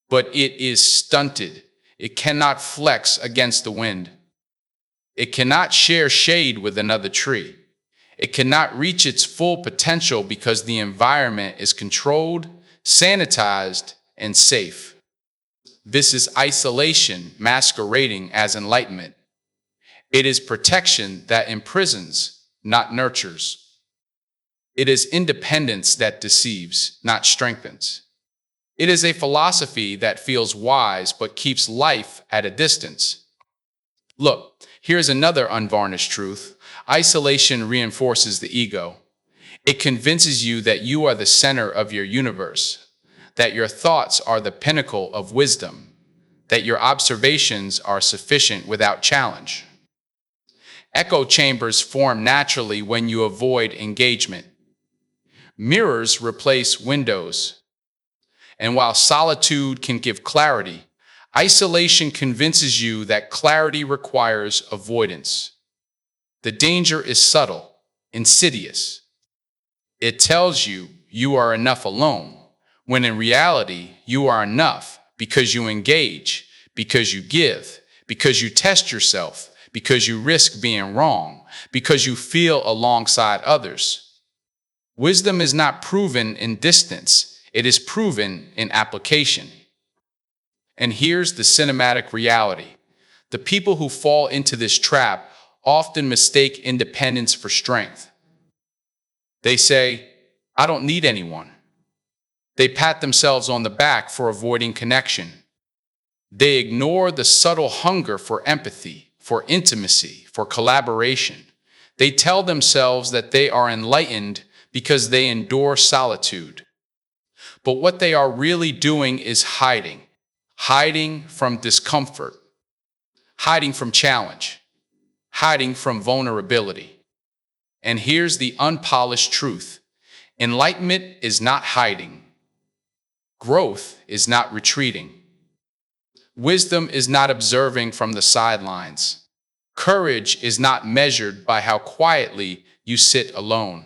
But it is stunted. It cannot flex against the wind. It cannot share shade with another tree. It cannot reach its full potential because the environment is controlled, sanitized, and safe. This is isolation masquerading as enlightenment. It is protection that imprisons, not nurtures. It is independence that deceives, not strengthens. It is a philosophy that feels wise but keeps life at a distance. Look, here's another unvarnished truth. Isolation reinforces the ego. It convinces you that you are the center of your universe, that your thoughts are the pinnacle of wisdom, that your observations are sufficient without challenge. Echo chambers form naturally when you avoid engagement. Mirrors replace windows. And while solitude can give clarity, isolation convinces you that clarity requires avoidance. The danger is subtle, insidious. It tells you you are enough alone, when in reality you are enough because you engage, because you give, because you test yourself, because you risk being wrong, because you feel alongside others. Wisdom is not proven in distance, it is proven in application. And here's the cinematic reality. The people who fall into this trap often mistake independence for strength. They say, I don't need anyone. They pat themselves on the back for avoiding connection. They ignore the subtle hunger for empathy, for intimacy, for collaboration. They tell themselves that they are enlightened because they endure solitude. But what they are really doing is hiding from discomfort, hiding from challenge, hiding from vulnerability. And here's the unpolished truth. Enlightenment is not hiding. Growth is not retreating. Wisdom is not observing from the sidelines. Courage is not measured by how quietly you sit alone.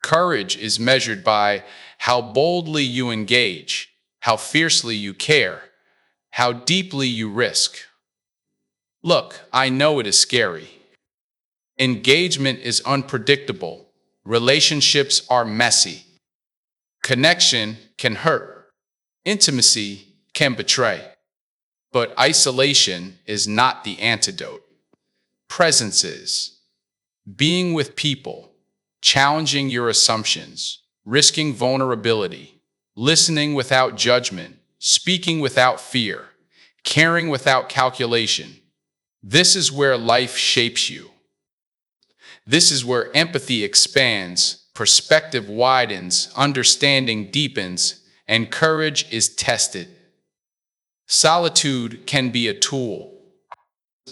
Courage is measured by how boldly you engage, how fiercely you care, how deeply you risk. Look, I know it is scary. Engagement is unpredictable. Relationships are messy. Connection can hurt. Intimacy can betray. But isolation is not the antidote. Presence is. Being with people, challenging your assumptions, risking vulnerability, listening without judgment, speaking without fear, caring without calculation. This is where life shapes you. This is where empathy expands, perspective widens, understanding deepens, and courage is tested. Solitude can be a tool.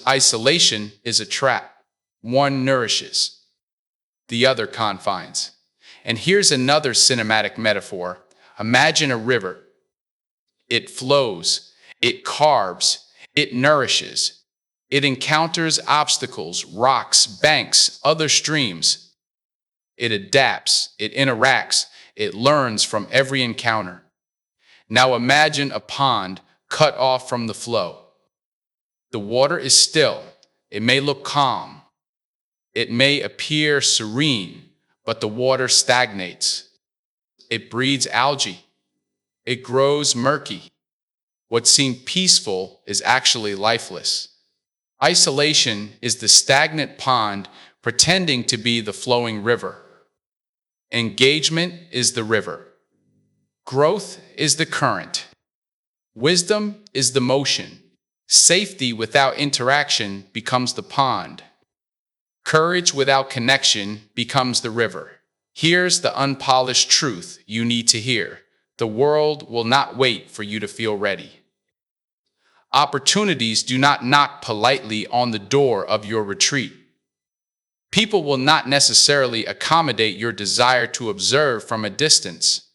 Isolation is a trap. One nourishes, the other confines. And here's another cinematic metaphor. Imagine a river. It flows, it carves, it nourishes. It encounters obstacles, rocks, banks, other streams. It adapts, it interacts, it learns from every encounter. Now imagine a pond cut off from the flow. The water is still. It may look calm. It may appear serene, but the water stagnates. It breeds algae. It grows murky. What seemed peaceful is actually lifeless. Isolation is the stagnant pond pretending to be the flowing river. Engagement is the river. Growth is the current. Wisdom is the motion. Safety without interaction becomes the pond. Courage without connection becomes the river. Here's the unpolished truth you need to hear. The world will not wait for you to feel ready. Opportunities do not knock politely on the door of your retreat. People will not necessarily accommodate your desire to observe from a distance.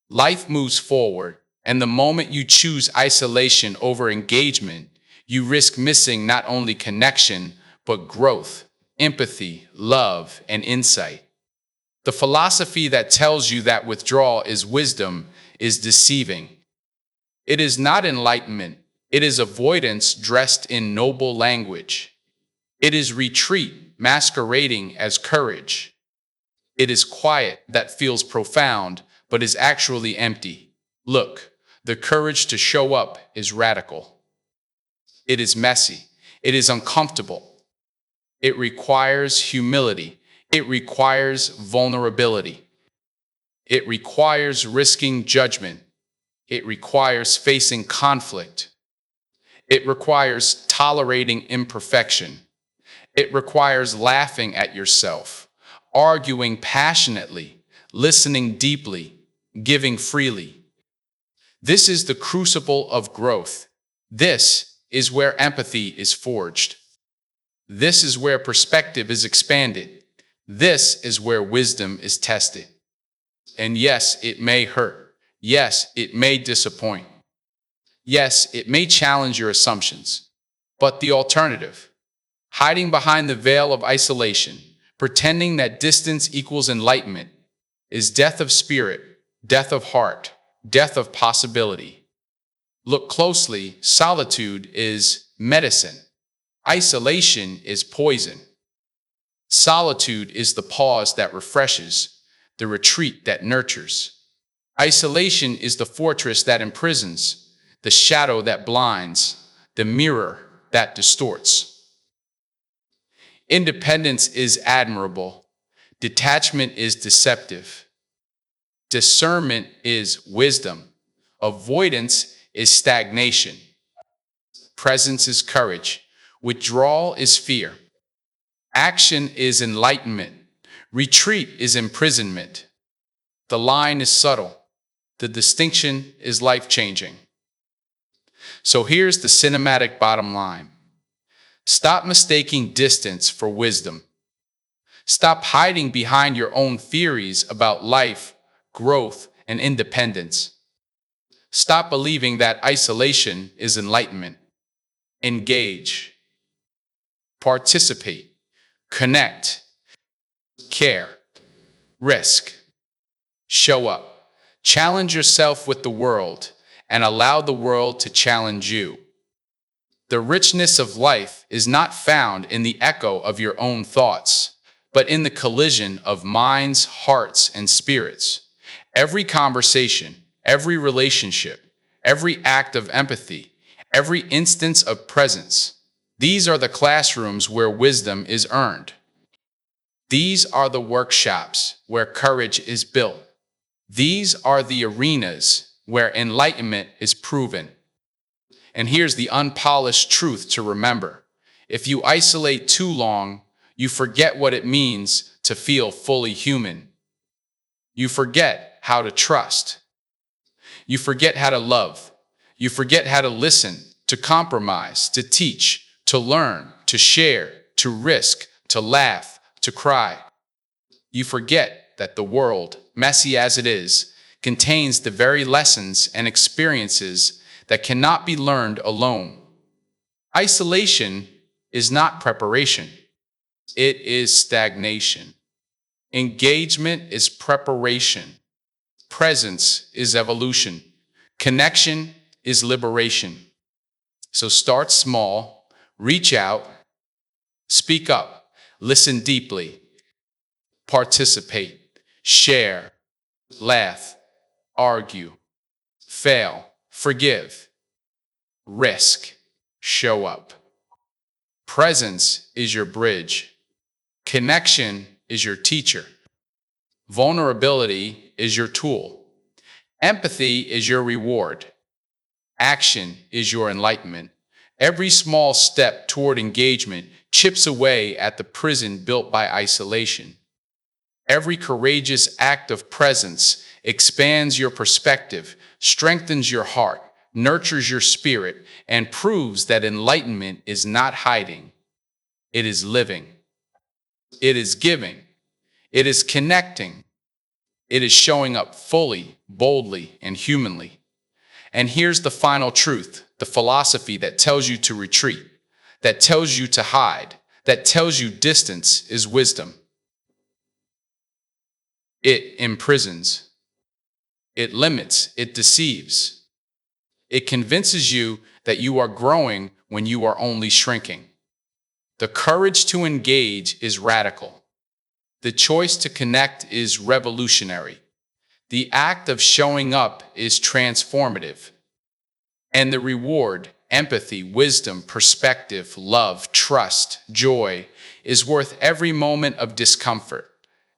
Life moves forward, and the moment you choose isolation over engagement, you risk missing not only connection, but growth, empathy, love, and insight. The philosophy that tells you that withdrawal is wisdom is deceiving. It is not enlightenment. It is avoidance dressed in noble language. It is retreat masquerading as courage. It is quiet that feels profound, but is actually empty. Look, the courage to show up is radical. It is messy. It is uncomfortable. It requires humility. It requires vulnerability. It requires risking judgment. It requires facing conflict. It requires tolerating imperfection. It requires laughing at yourself, arguing passionately, listening deeply, giving freely. This is the crucible of growth. This is where empathy is forged. This is where perspective is expanded. This is where wisdom is tested. And yes, it may hurt. Yes, it may disappoint. Yes, it may challenge your assumptions. But the alternative, hiding behind the veil of isolation, pretending that distance equals enlightenment, is death of spirit, death of heart, death of possibility. Look closely, solitude is medicine. Isolation is poison. Solitude is the pause that refreshes, the retreat that nurtures. Isolation is the fortress that imprisons, the shadow that blinds, the mirror that distorts. Independence is admirable. Detachment is deceptive. Discernment is wisdom. Avoidance is stagnation. Presence is courage. Withdrawal is fear. Action is enlightenment. Retreat is imprisonment. The line is subtle. The distinction is life-changing. So here's the cinematic bottom line. Stop mistaking distance for wisdom. Stop hiding behind your own theories about life, growth, and independence. Stop believing that isolation is enlightenment. Engage, participate, connect, care, risk, show up. Challenge yourself with the world and allow the world to challenge you. The richness of life is not found in the echo of your own thoughts, but in the collision of minds, hearts, and spirits. Every conversation, every relationship, every act of empathy, every instance of presence, these are the classrooms where wisdom is earned. These are the workshops where courage is built. These are the arenas where enlightenment is proven. And here's the unpolished truth to remember. If you isolate too long, you forget what it means to feel fully human. You forget how to trust. You forget how to love. You forget how to listen, to compromise, to teach, to learn, to share, to risk, to laugh, to cry. You forget that the world, messy as it is, contains the very lessons and experiences that cannot be learned alone. Isolation is not preparation. It is stagnation. Engagement is preparation. Presence is evolution. Connection is liberation. So start small, reach out, speak up, listen deeply, participate, share, laugh, argue, fail, forgive, risk, show up. Presence is your bridge. Connection is your teacher. Vulnerability is your tool. Empathy is your reward. Action is your enlightenment. Every small step toward engagement chips away at the prison built by isolation. Every courageous act of presence expands your perspective, strengthens your heart, nurtures your spirit, and proves that enlightenment is not hiding. It is living. It is giving. It is connecting. It is showing up fully, boldly, and humanly. And here's the final truth, the philosophy that tells you to retreat, that tells you to hide, that tells you distance is wisdom. It imprisons. It limits. It deceives. It convinces you that you are growing when you are only shrinking. The courage to engage is radical. The choice to connect is revolutionary. The act of showing up is transformative. And the reward, empathy, wisdom, perspective, love, trust, joy, is worth every moment of discomfort.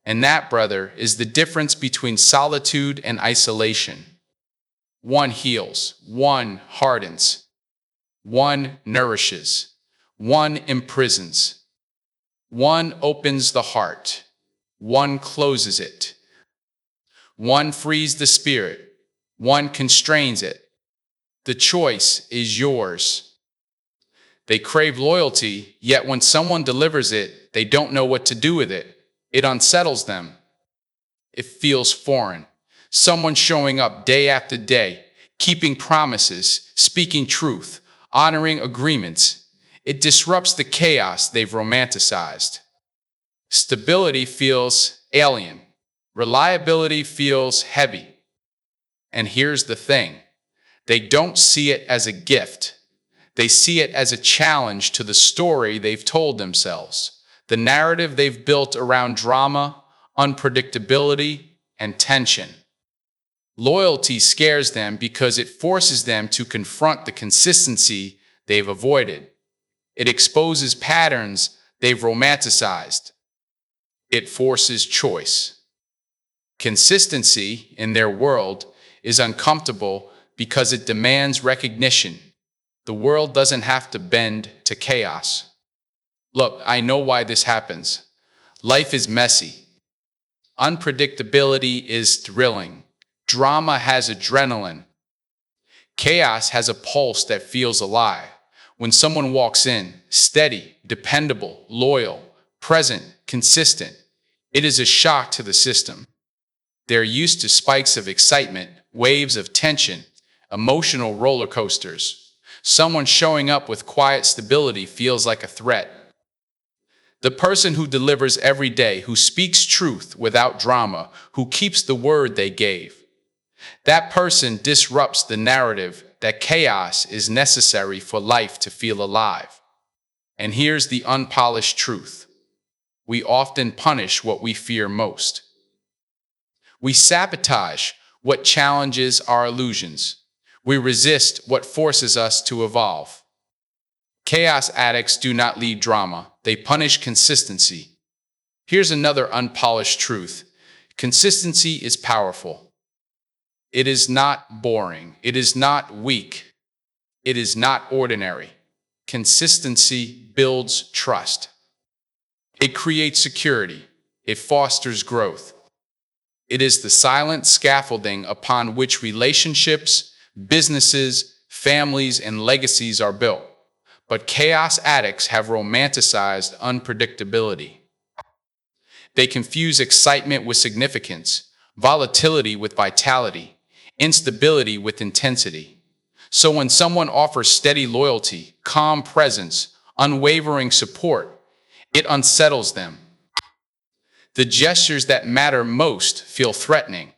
And that, brother, is the difference between solitude and isolation. One heals, one hardens, one nourishes, one imprisons, one opens the heart, one closes it, one frees the spirit, one constrains it. The choice is yours. They crave loyalty, yet when someone delivers it, they don't know what to do with it. It unsettles them. It feels foreign. Someone showing up day after day, keeping promises, speaking truth, honoring agreements. It disrupts the chaos they've romanticized. Stability feels alien. Reliability feels heavy. And here's the thing. They don't see it as a gift. They see it as a challenge to the story they've told themselves, the narrative they've built around drama, unpredictability, and tension. Loyalty scares them because it forces them to confront the consistency they've avoided. It exposes patterns they've romanticized. It forces choice. Consistency in their world is uncomfortable because it demands recognition. The world doesn't have to bend to chaos. Look, I know why this happens. Life is messy. Unpredictability is thrilling. Drama has adrenaline. Chaos has a pulse that feels alive. When someone walks in, steady, dependable, loyal, present, consistent, it is a shock to the system. They're used to spikes of excitement, waves of tension, emotional roller coasters. Someone showing up with quiet stability feels like a threat. The person who delivers every day, who speaks truth without drama, who keeps the word they gave. That person disrupts the narrative that chaos is necessary for life to feel alive. And here's the unpolished truth. We often punish what we fear most. We sabotage what challenges our illusions. We resist what forces us to evolve. Chaos addicts do not lead drama, they punish consistency. Here's another unpolished truth. Consistency is powerful. It is not boring. It is not weak. It is not ordinary. Consistency builds trust. It creates security. It fosters growth. It is the silent scaffolding upon which relationships, businesses, families, and legacies are built. But chaos addicts have romanticized unpredictability. They confuse excitement with significance, volatility with vitality, instability with intensity. So when someone offers steady loyalty, calm presence, unwavering support, it unsettles them. The gestures that matter most feel threatening.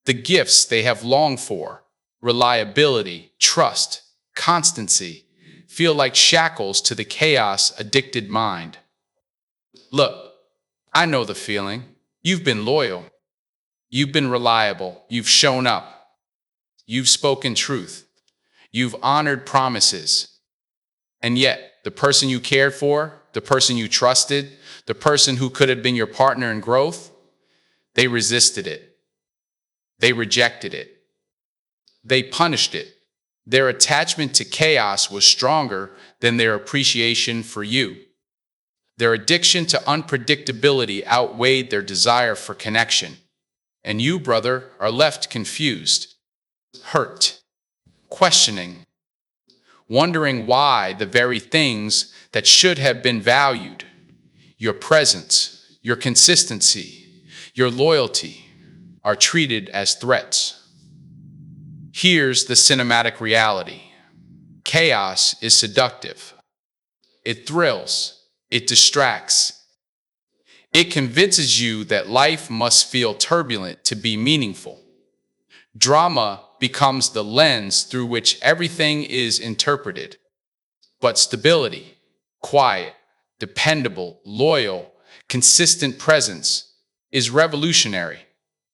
The gifts they have longed for, reliability, trust, constancy, feel like shackles to the chaos-addicted mind. Look, I know the feeling. You've been loyal. You've been reliable. You've shown up. You've spoken truth. You've honored promises. And yet, the person you cared for, the person you trusted, the person who could have been your partner in growth, they resisted it. They rejected it. They punished it. Their attachment to chaos was stronger than their appreciation for you. Their addiction to unpredictability outweighed their desire for connection. And you, brother, are left confused, hurt, questioning, wondering why the very things that should have been valued, your presence, your consistency, your loyalty, are treated as threats. Here's the cinematic reality. Chaos is seductive. It thrills. It distracts. It convinces you that life must feel turbulent to be meaningful. Drama becomes the lens through which everything is interpreted. But stability, quiet, dependable, loyal, consistent presence is revolutionary.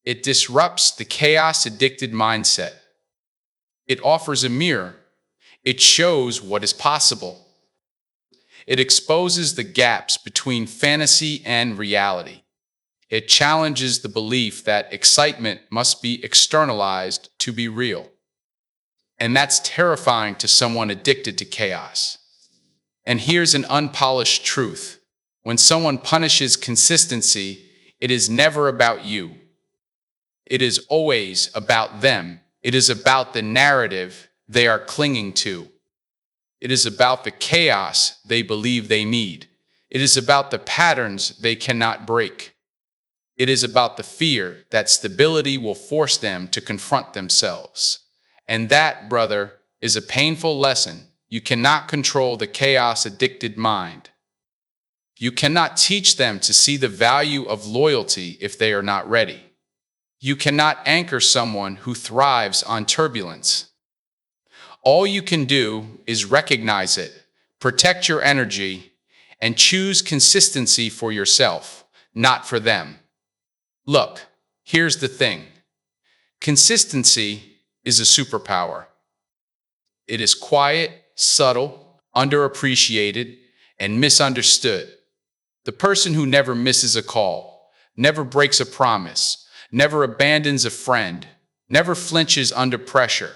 It disrupts the chaos-addicted mindset. It offers a mirror. It shows what is possible. It exposes the gaps between fantasy and reality. It challenges the belief that excitement must be externalized to be real. And that's terrifying to someone addicted to chaos. And here's an unpolished truth. When someone punishes consistency, it is never about you. It is always about them. It is about the narrative they are clinging to. It is about the chaos they believe they need. It is about the patterns they cannot break. It is about the fear that stability will force them to confront themselves. And that, brother, is a painful lesson. You cannot control the chaos-addicted mind. You cannot teach them to see the value of loyalty if they are not ready. You cannot anchor someone who thrives on turbulence. All you can do is recognize it, protect your energy, and choose consistency for yourself, not for them. Look, here's the thing. Consistency is a superpower. It is quiet, subtle, underappreciated, and misunderstood. The person who never misses a call, never breaks a promise, never abandons a friend, never flinches under pressure.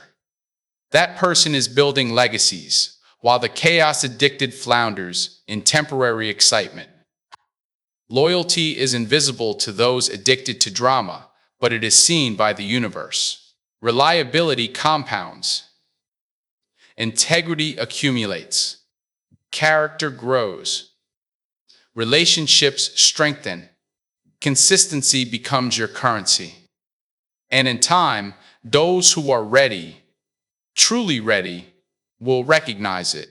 That person is building legacies, while the chaos-addicted flounders in temporary excitement. Loyalty is invisible to those addicted to drama, but it is seen by the universe. Reliability compounds. Integrity accumulates. Character grows. Relationships strengthen. Consistency becomes your currency. And in time, those who are ready, truly ready, will recognize it.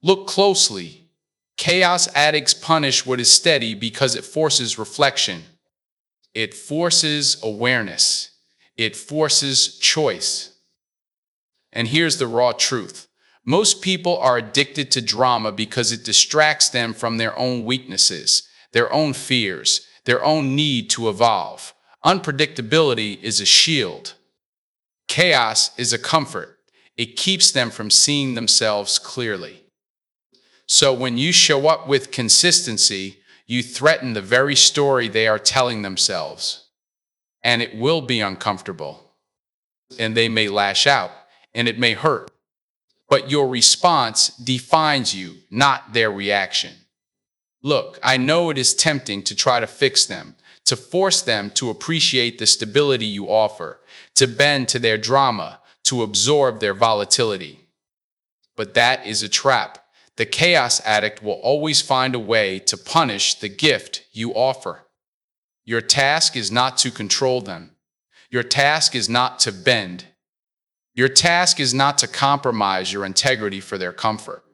Look closely. Chaos addicts punish what is steady because it forces reflection. It forces awareness. It forces choice. And here's the raw truth. Most people are addicted to drama because it distracts them from their own weaknesses, their own fears, their own need to evolve. Unpredictability is a shield. Chaos is a comfort. It keeps them from seeing themselves clearly. So when you show up with consistency, you threaten the very story they are telling themselves. And it will be uncomfortable. And they may lash out, and it may hurt. But your response defines you, not their reaction. Look, I know it is tempting to try to fix them, to force them to appreciate the stability you offer, to bend to their drama, to absorb their volatility. But that is a trap. The chaos addict will always find a way to punish the gift you offer. Your task is not to control them. Your task is not to bend. Your task is not to compromise your integrity for their comfort.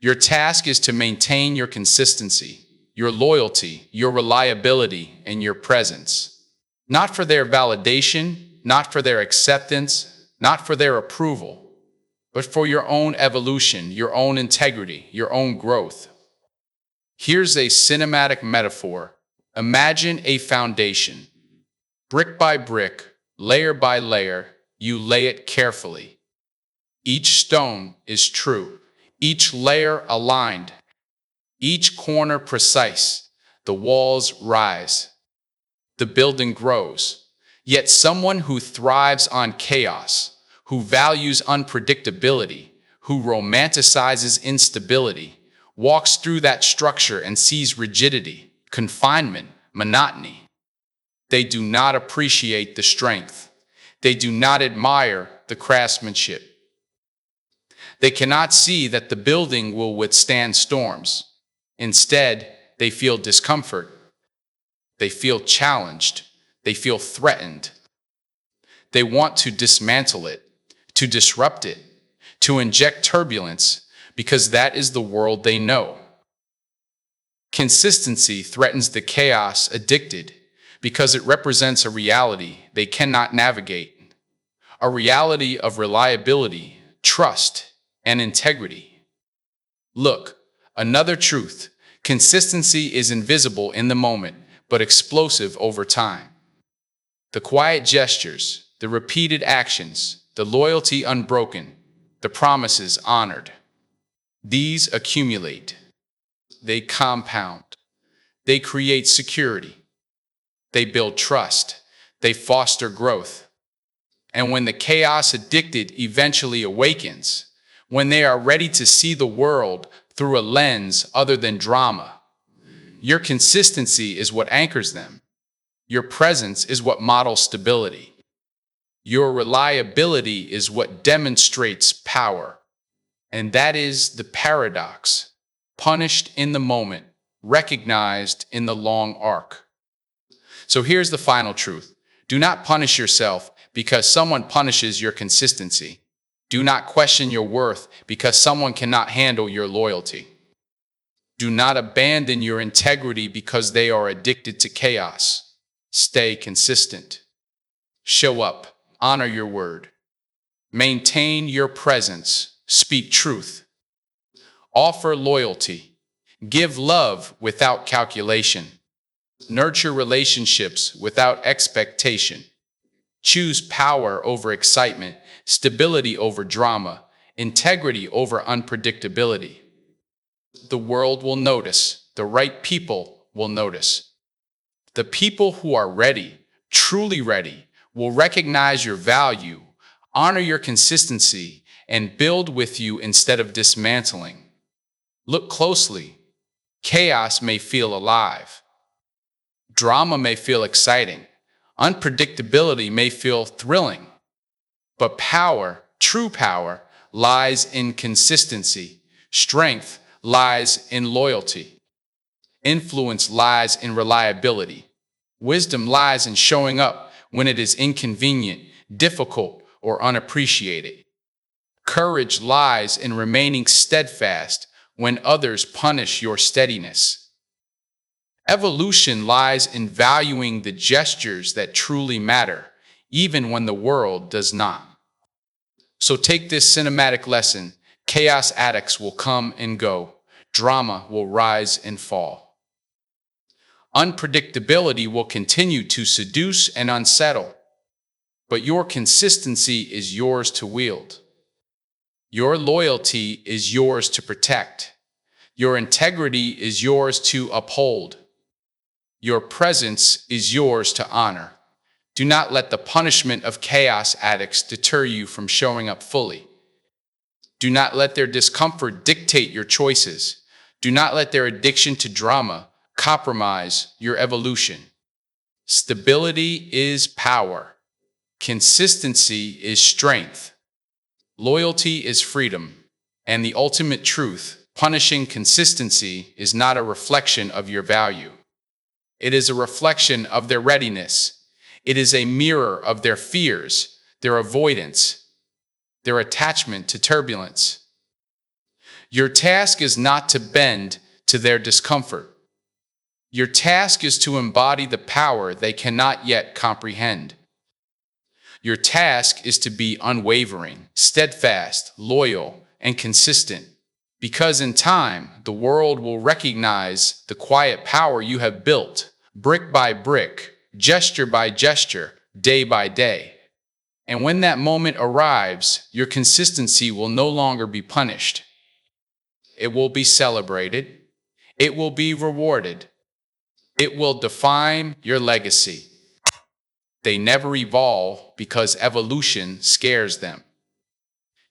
Your task is to maintain your consistency, your loyalty, your reliability, and your presence. Not for their validation, not for their acceptance, not for their approval, but for your own evolution, your own integrity, your own growth. Here's a cinematic metaphor. Imagine a foundation. Brick by brick, layer by layer, you lay it carefully. Each stone is true, each layer aligned, each corner precise. The walls rise, the building grows. Yet someone who thrives on chaos, who values unpredictability, who romanticizes instability, walks through that structure and sees rigidity, confinement, monotony. They do not appreciate the strength. They do not admire the craftsmanship. They cannot see that the building will withstand storms. Instead, they feel discomfort. They feel challenged. They feel threatened. They want to dismantle it, to disrupt it, to inject turbulence, because that is the world they know. Consistency threatens the chaos addicted because it represents a reality they cannot navigate, a reality of reliability, trust, and integrity. Look, another truth. Consistency is invisible in the moment, but explosive over time. The quiet gestures, the repeated actions, the loyalty unbroken, the promises honored. These accumulate. They compound. They create security. They build trust. They foster growth. And when the chaos addicted eventually awakens, when they are ready to see the world through a lens other than drama, your consistency is what anchors them. Your presence is what models stability. Your reliability is what demonstrates power. And that is the paradox. Punished in the moment, recognized in the long arc. So here's the final truth. Do not punish yourself because someone punishes your consistency. Do not question your worth because someone cannot handle your loyalty. Do not abandon your integrity because they are addicted to chaos. Stay consistent. Show up. Honor your word. Maintain your presence. Speak truth. Offer loyalty. Give love without calculation. Nurture relationships without expectation. Choose power over excitement, stability over drama, integrity over unpredictability. The world will notice. The right people will notice. The people who are ready, truly ready, will recognize your value, honor your consistency, and build with you instead of dismantling. Look closely. Chaos may feel alive, Drama may feel exciting. Unpredictability may feel thrilling. But power, true power, lies in consistency. Strength lies in loyalty. Influence lies in reliability. Wisdom lies in showing up when it is inconvenient, difficult, or unappreciated. Courage lies in remaining steadfast when others punish your steadiness. Evolution lies in valuing the gestures that truly matter, even when the world does not. So take this cinematic lesson. Chaos addicts will come and go. Drama will rise and fall. Unpredictability will continue to seduce and unsettle. But your consistency is yours to wield. Your loyalty is yours to protect. Your integrity is yours to uphold. Your presence is yours to honor. Do not let the punishment of chaos addicts deter you from showing up fully. Do not let their discomfort dictate your choices. Do not let their addiction to drama compromise your evolution. Stability is power. Consistency is strength. Loyalty is freedom. And the ultimate truth, punishing consistency is not a reflection of your value. It is a reflection of their readiness. It is a mirror of their fears, their avoidance, their attachment to turbulence. Your task is not to bend to their discomfort. Your task is to embody the power they cannot yet comprehend. Your task is to be unwavering, steadfast, loyal, and consistent. Because in time, the world will recognize the quiet power you have built, brick by brick, gesture by gesture, day by day. And when that moment arrives, your consistency will no longer be punished. It will be celebrated. It will be rewarded. It will define your legacy. They never evolve because evolution scares them.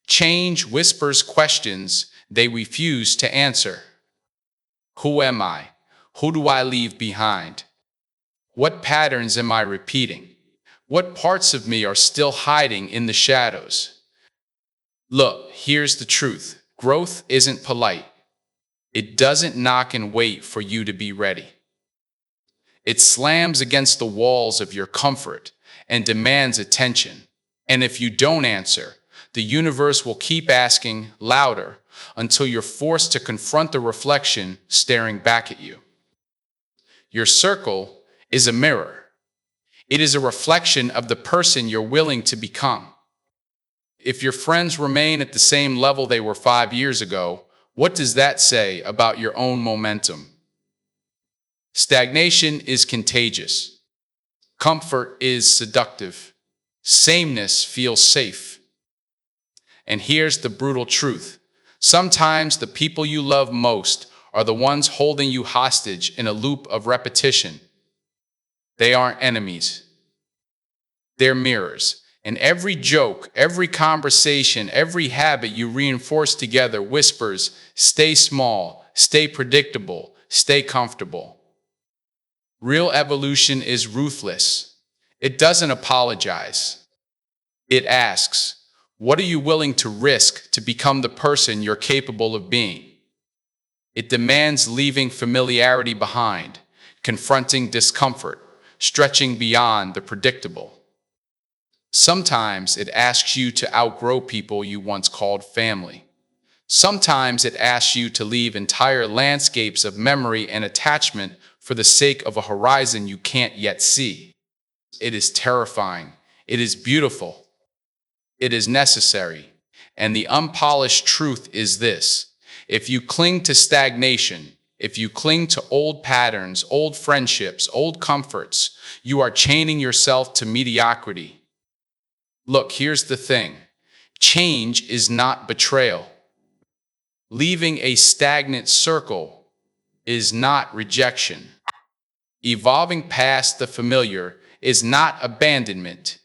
Change whispers questions they refuse to answer. Who am I? Who do I leave behind? What patterns am I repeating? What parts of me are still hiding in the shadows? Look, here's the truth. Growth isn't polite. It doesn't knock and wait for you to be ready. It slams against the walls of your comfort and demands attention. And if you don't answer, the universe will keep asking louder until you're forced to confront the reflection staring back at you. Your circle is a mirror. It is a reflection of the person you're willing to become. If your friends remain at the same level they were 5 years ago, what does that say about your own momentum? Stagnation is contagious. Comfort is seductive. Sameness feels safe. And here's the brutal truth. Sometimes the people you love most are the ones holding you hostage in a loop of repetition. They aren't enemies. They're mirrors. And every joke, every conversation, every habit you reinforce together whispers, stay small, stay predictable, stay comfortable. Real evolution is ruthless. It doesn't apologize. It asks, what are you willing to risk to become the person you're capable of being? It demands leaving familiarity behind, confronting discomfort, stretching beyond the predictable. Sometimes it asks you to outgrow people you once called family. Sometimes it asks you to leave entire landscapes of memory and attachment for the sake of a horizon you can't yet see. It is terrifying. It is beautiful. It is necessary. And the unpolished truth is this. If you cling to stagnation, if you cling to old patterns, old friendships, old comforts, you are chaining yourself to mediocrity. Look, here's the thing. Change is not betrayal. Leaving a stagnant circle is not rejection. Evolving past the familiar is not abandonment.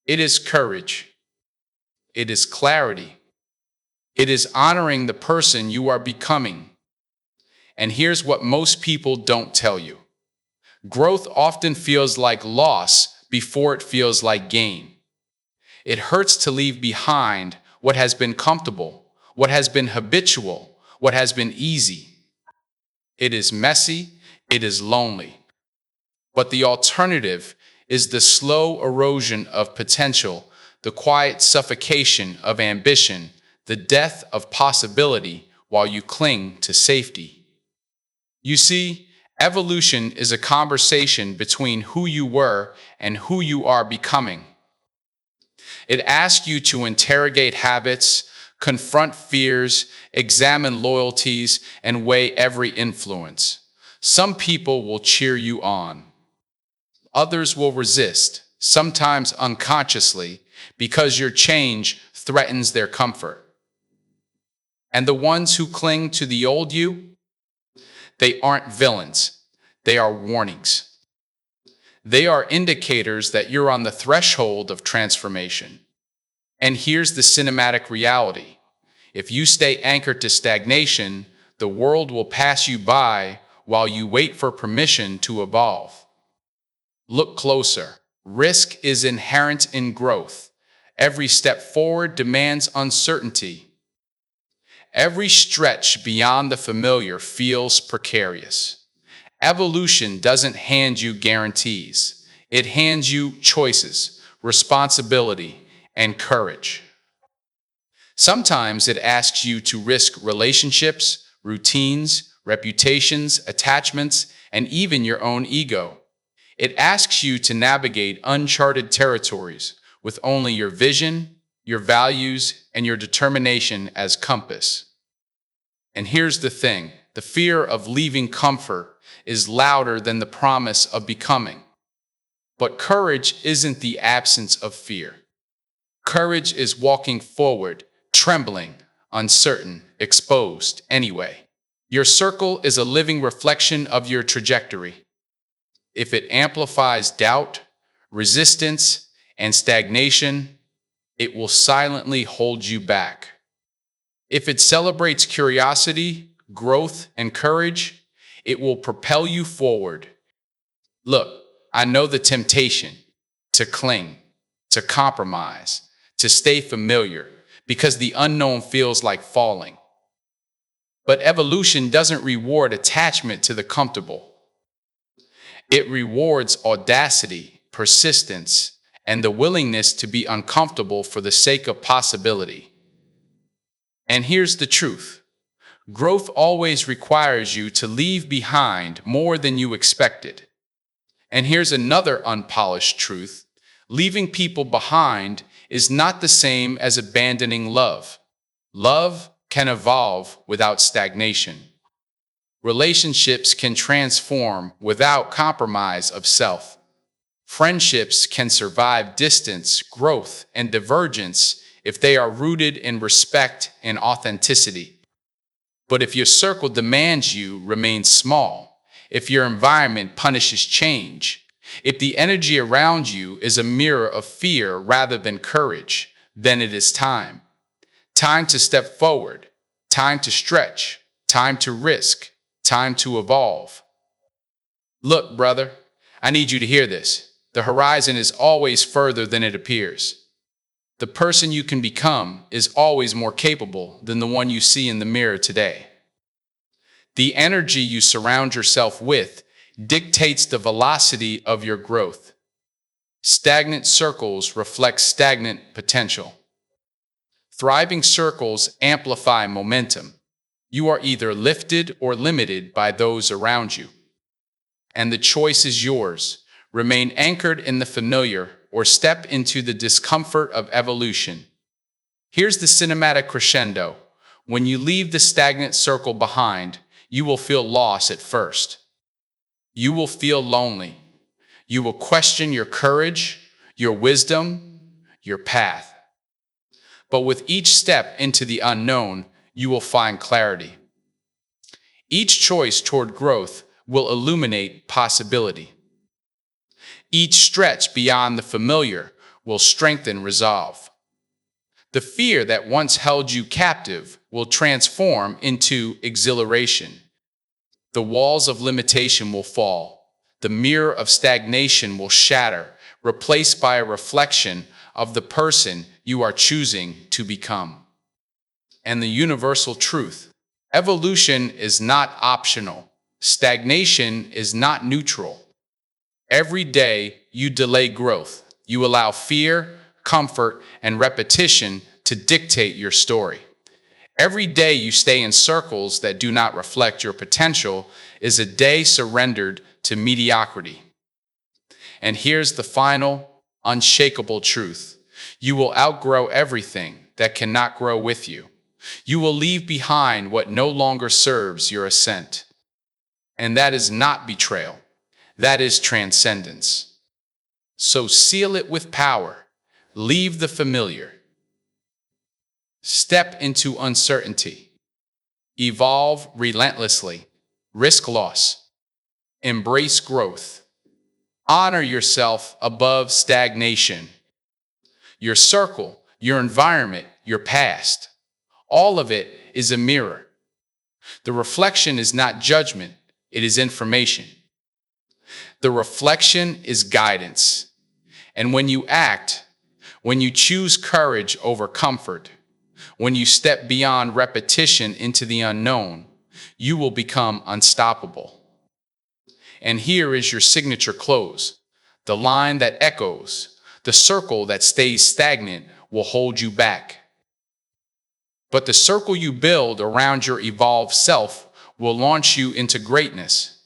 It is courage. It is clarity. It is honoring the person you are becoming. And here's what most people don't tell you. Growth often feels like loss before it feels like gain. It hurts to leave behind what has been comfortable, what has been habitual, what has been easy. It is messy, it is lonely. But the alternative is the slow erosion of potential, the quiet suffocation of ambition, the death of possibility while you cling to safety. You see, evolution is a conversation between who you were and who you are becoming. It asks you to interrogate habits, confront fears, examine loyalties, and weigh every influence. Some people will cheer you on. Others will resist, sometimes unconsciously, because your change threatens their comfort. And the ones who cling to the old you, they aren't villains. They are warnings. They are indicators that you're on the threshold of transformation. And here's the cinematic reality. If you stay anchored to stagnation, the world will pass you by while you wait for permission to evolve. Look closer. Risk is inherent in growth. Every step forward demands uncertainty. Every stretch beyond the familiar feels precarious. Evolution doesn't hand you guarantees. It hands you choices, responsibility, and courage. Sometimes it asks you to risk relationships, routines, reputations, attachments, and even your own ego. It asks you to navigate uncharted territories with only your vision, your values, and your determination as compass. And here's the thing, the fear of leaving comfort is louder than the promise of becoming. But courage isn't the absence of fear. Courage is walking forward, trembling, uncertain, exposed anyway. Your circle is a living reflection of your trajectory. If it amplifies doubt, resistance, and stagnation, it will silently hold you back. If it celebrates curiosity, growth, and courage, it will propel you forward. Look, I know the temptation to cling, to compromise, to stay familiar, because the unknown feels like falling. But evolution doesn't reward attachment to the comfortable. It rewards audacity, persistence, and the willingness to be uncomfortable for the sake of possibility. And here's the truth. Growth always requires you to leave behind more than you expected. And here's another unpolished truth. Leaving people behind is not the same as abandoning love. Love can evolve without stagnation. Relationships can transform without compromise of self. Friendships can survive distance, growth, and divergence if they are rooted in respect and authenticity. But if your circle demands you remain small, if your environment punishes change, if the energy around you is a mirror of fear rather than courage, then it is time. Time to step forward, time to stretch, time to risk, time to evolve. Look, brother, I need you to hear this. The horizon is always further than it appears. The person you can become is always more capable than the one you see in the mirror today. The energy you surround yourself with dictates the velocity of your growth. Stagnant circles reflect stagnant potential. Thriving circles amplify momentum. You are either lifted or limited by those around you. And the choice is yours. Remain anchored in the familiar or step into the discomfort of evolution. Here's the cinematic crescendo. When you leave the stagnant circle behind, you will feel loss at first. You will feel lonely. You will question your courage, your wisdom, your path. But with each step into the unknown, you will find clarity. Each choice toward growth will illuminate possibility. Each stretch beyond the familiar will strengthen resolve. The fear that once held you captive will transform into exhilaration. The walls of limitation will fall. The mirror of stagnation will shatter, replaced by a reflection of the person you are choosing to become. And the universal truth: evolution is not optional. Stagnation is not neutral. Every day you delay growth, you allow fear, comfort, and repetition to dictate your story. Every day you stay in circles that do not reflect your potential is a day surrendered to mediocrity. And here's the final, unshakable truth: you will outgrow everything that cannot grow with you. You will leave behind what no longer serves your ascent. And that is not betrayal. That is transcendence. So seal it with power. Leave the familiar. Step into uncertainty. Evolve relentlessly. Risk loss. Embrace growth. Honor yourself above stagnation. Your circle, your environment, your past, all of it is a mirror. The reflection is not judgment, it is information. The reflection is guidance. And when you act, when you choose courage over comfort, when you step beyond repetition into the unknown, you will become unstoppable. And here is your signature close: the line that echoes, the circle that stays stagnant will hold you back. But the circle you build around your evolved self will launch you into greatness.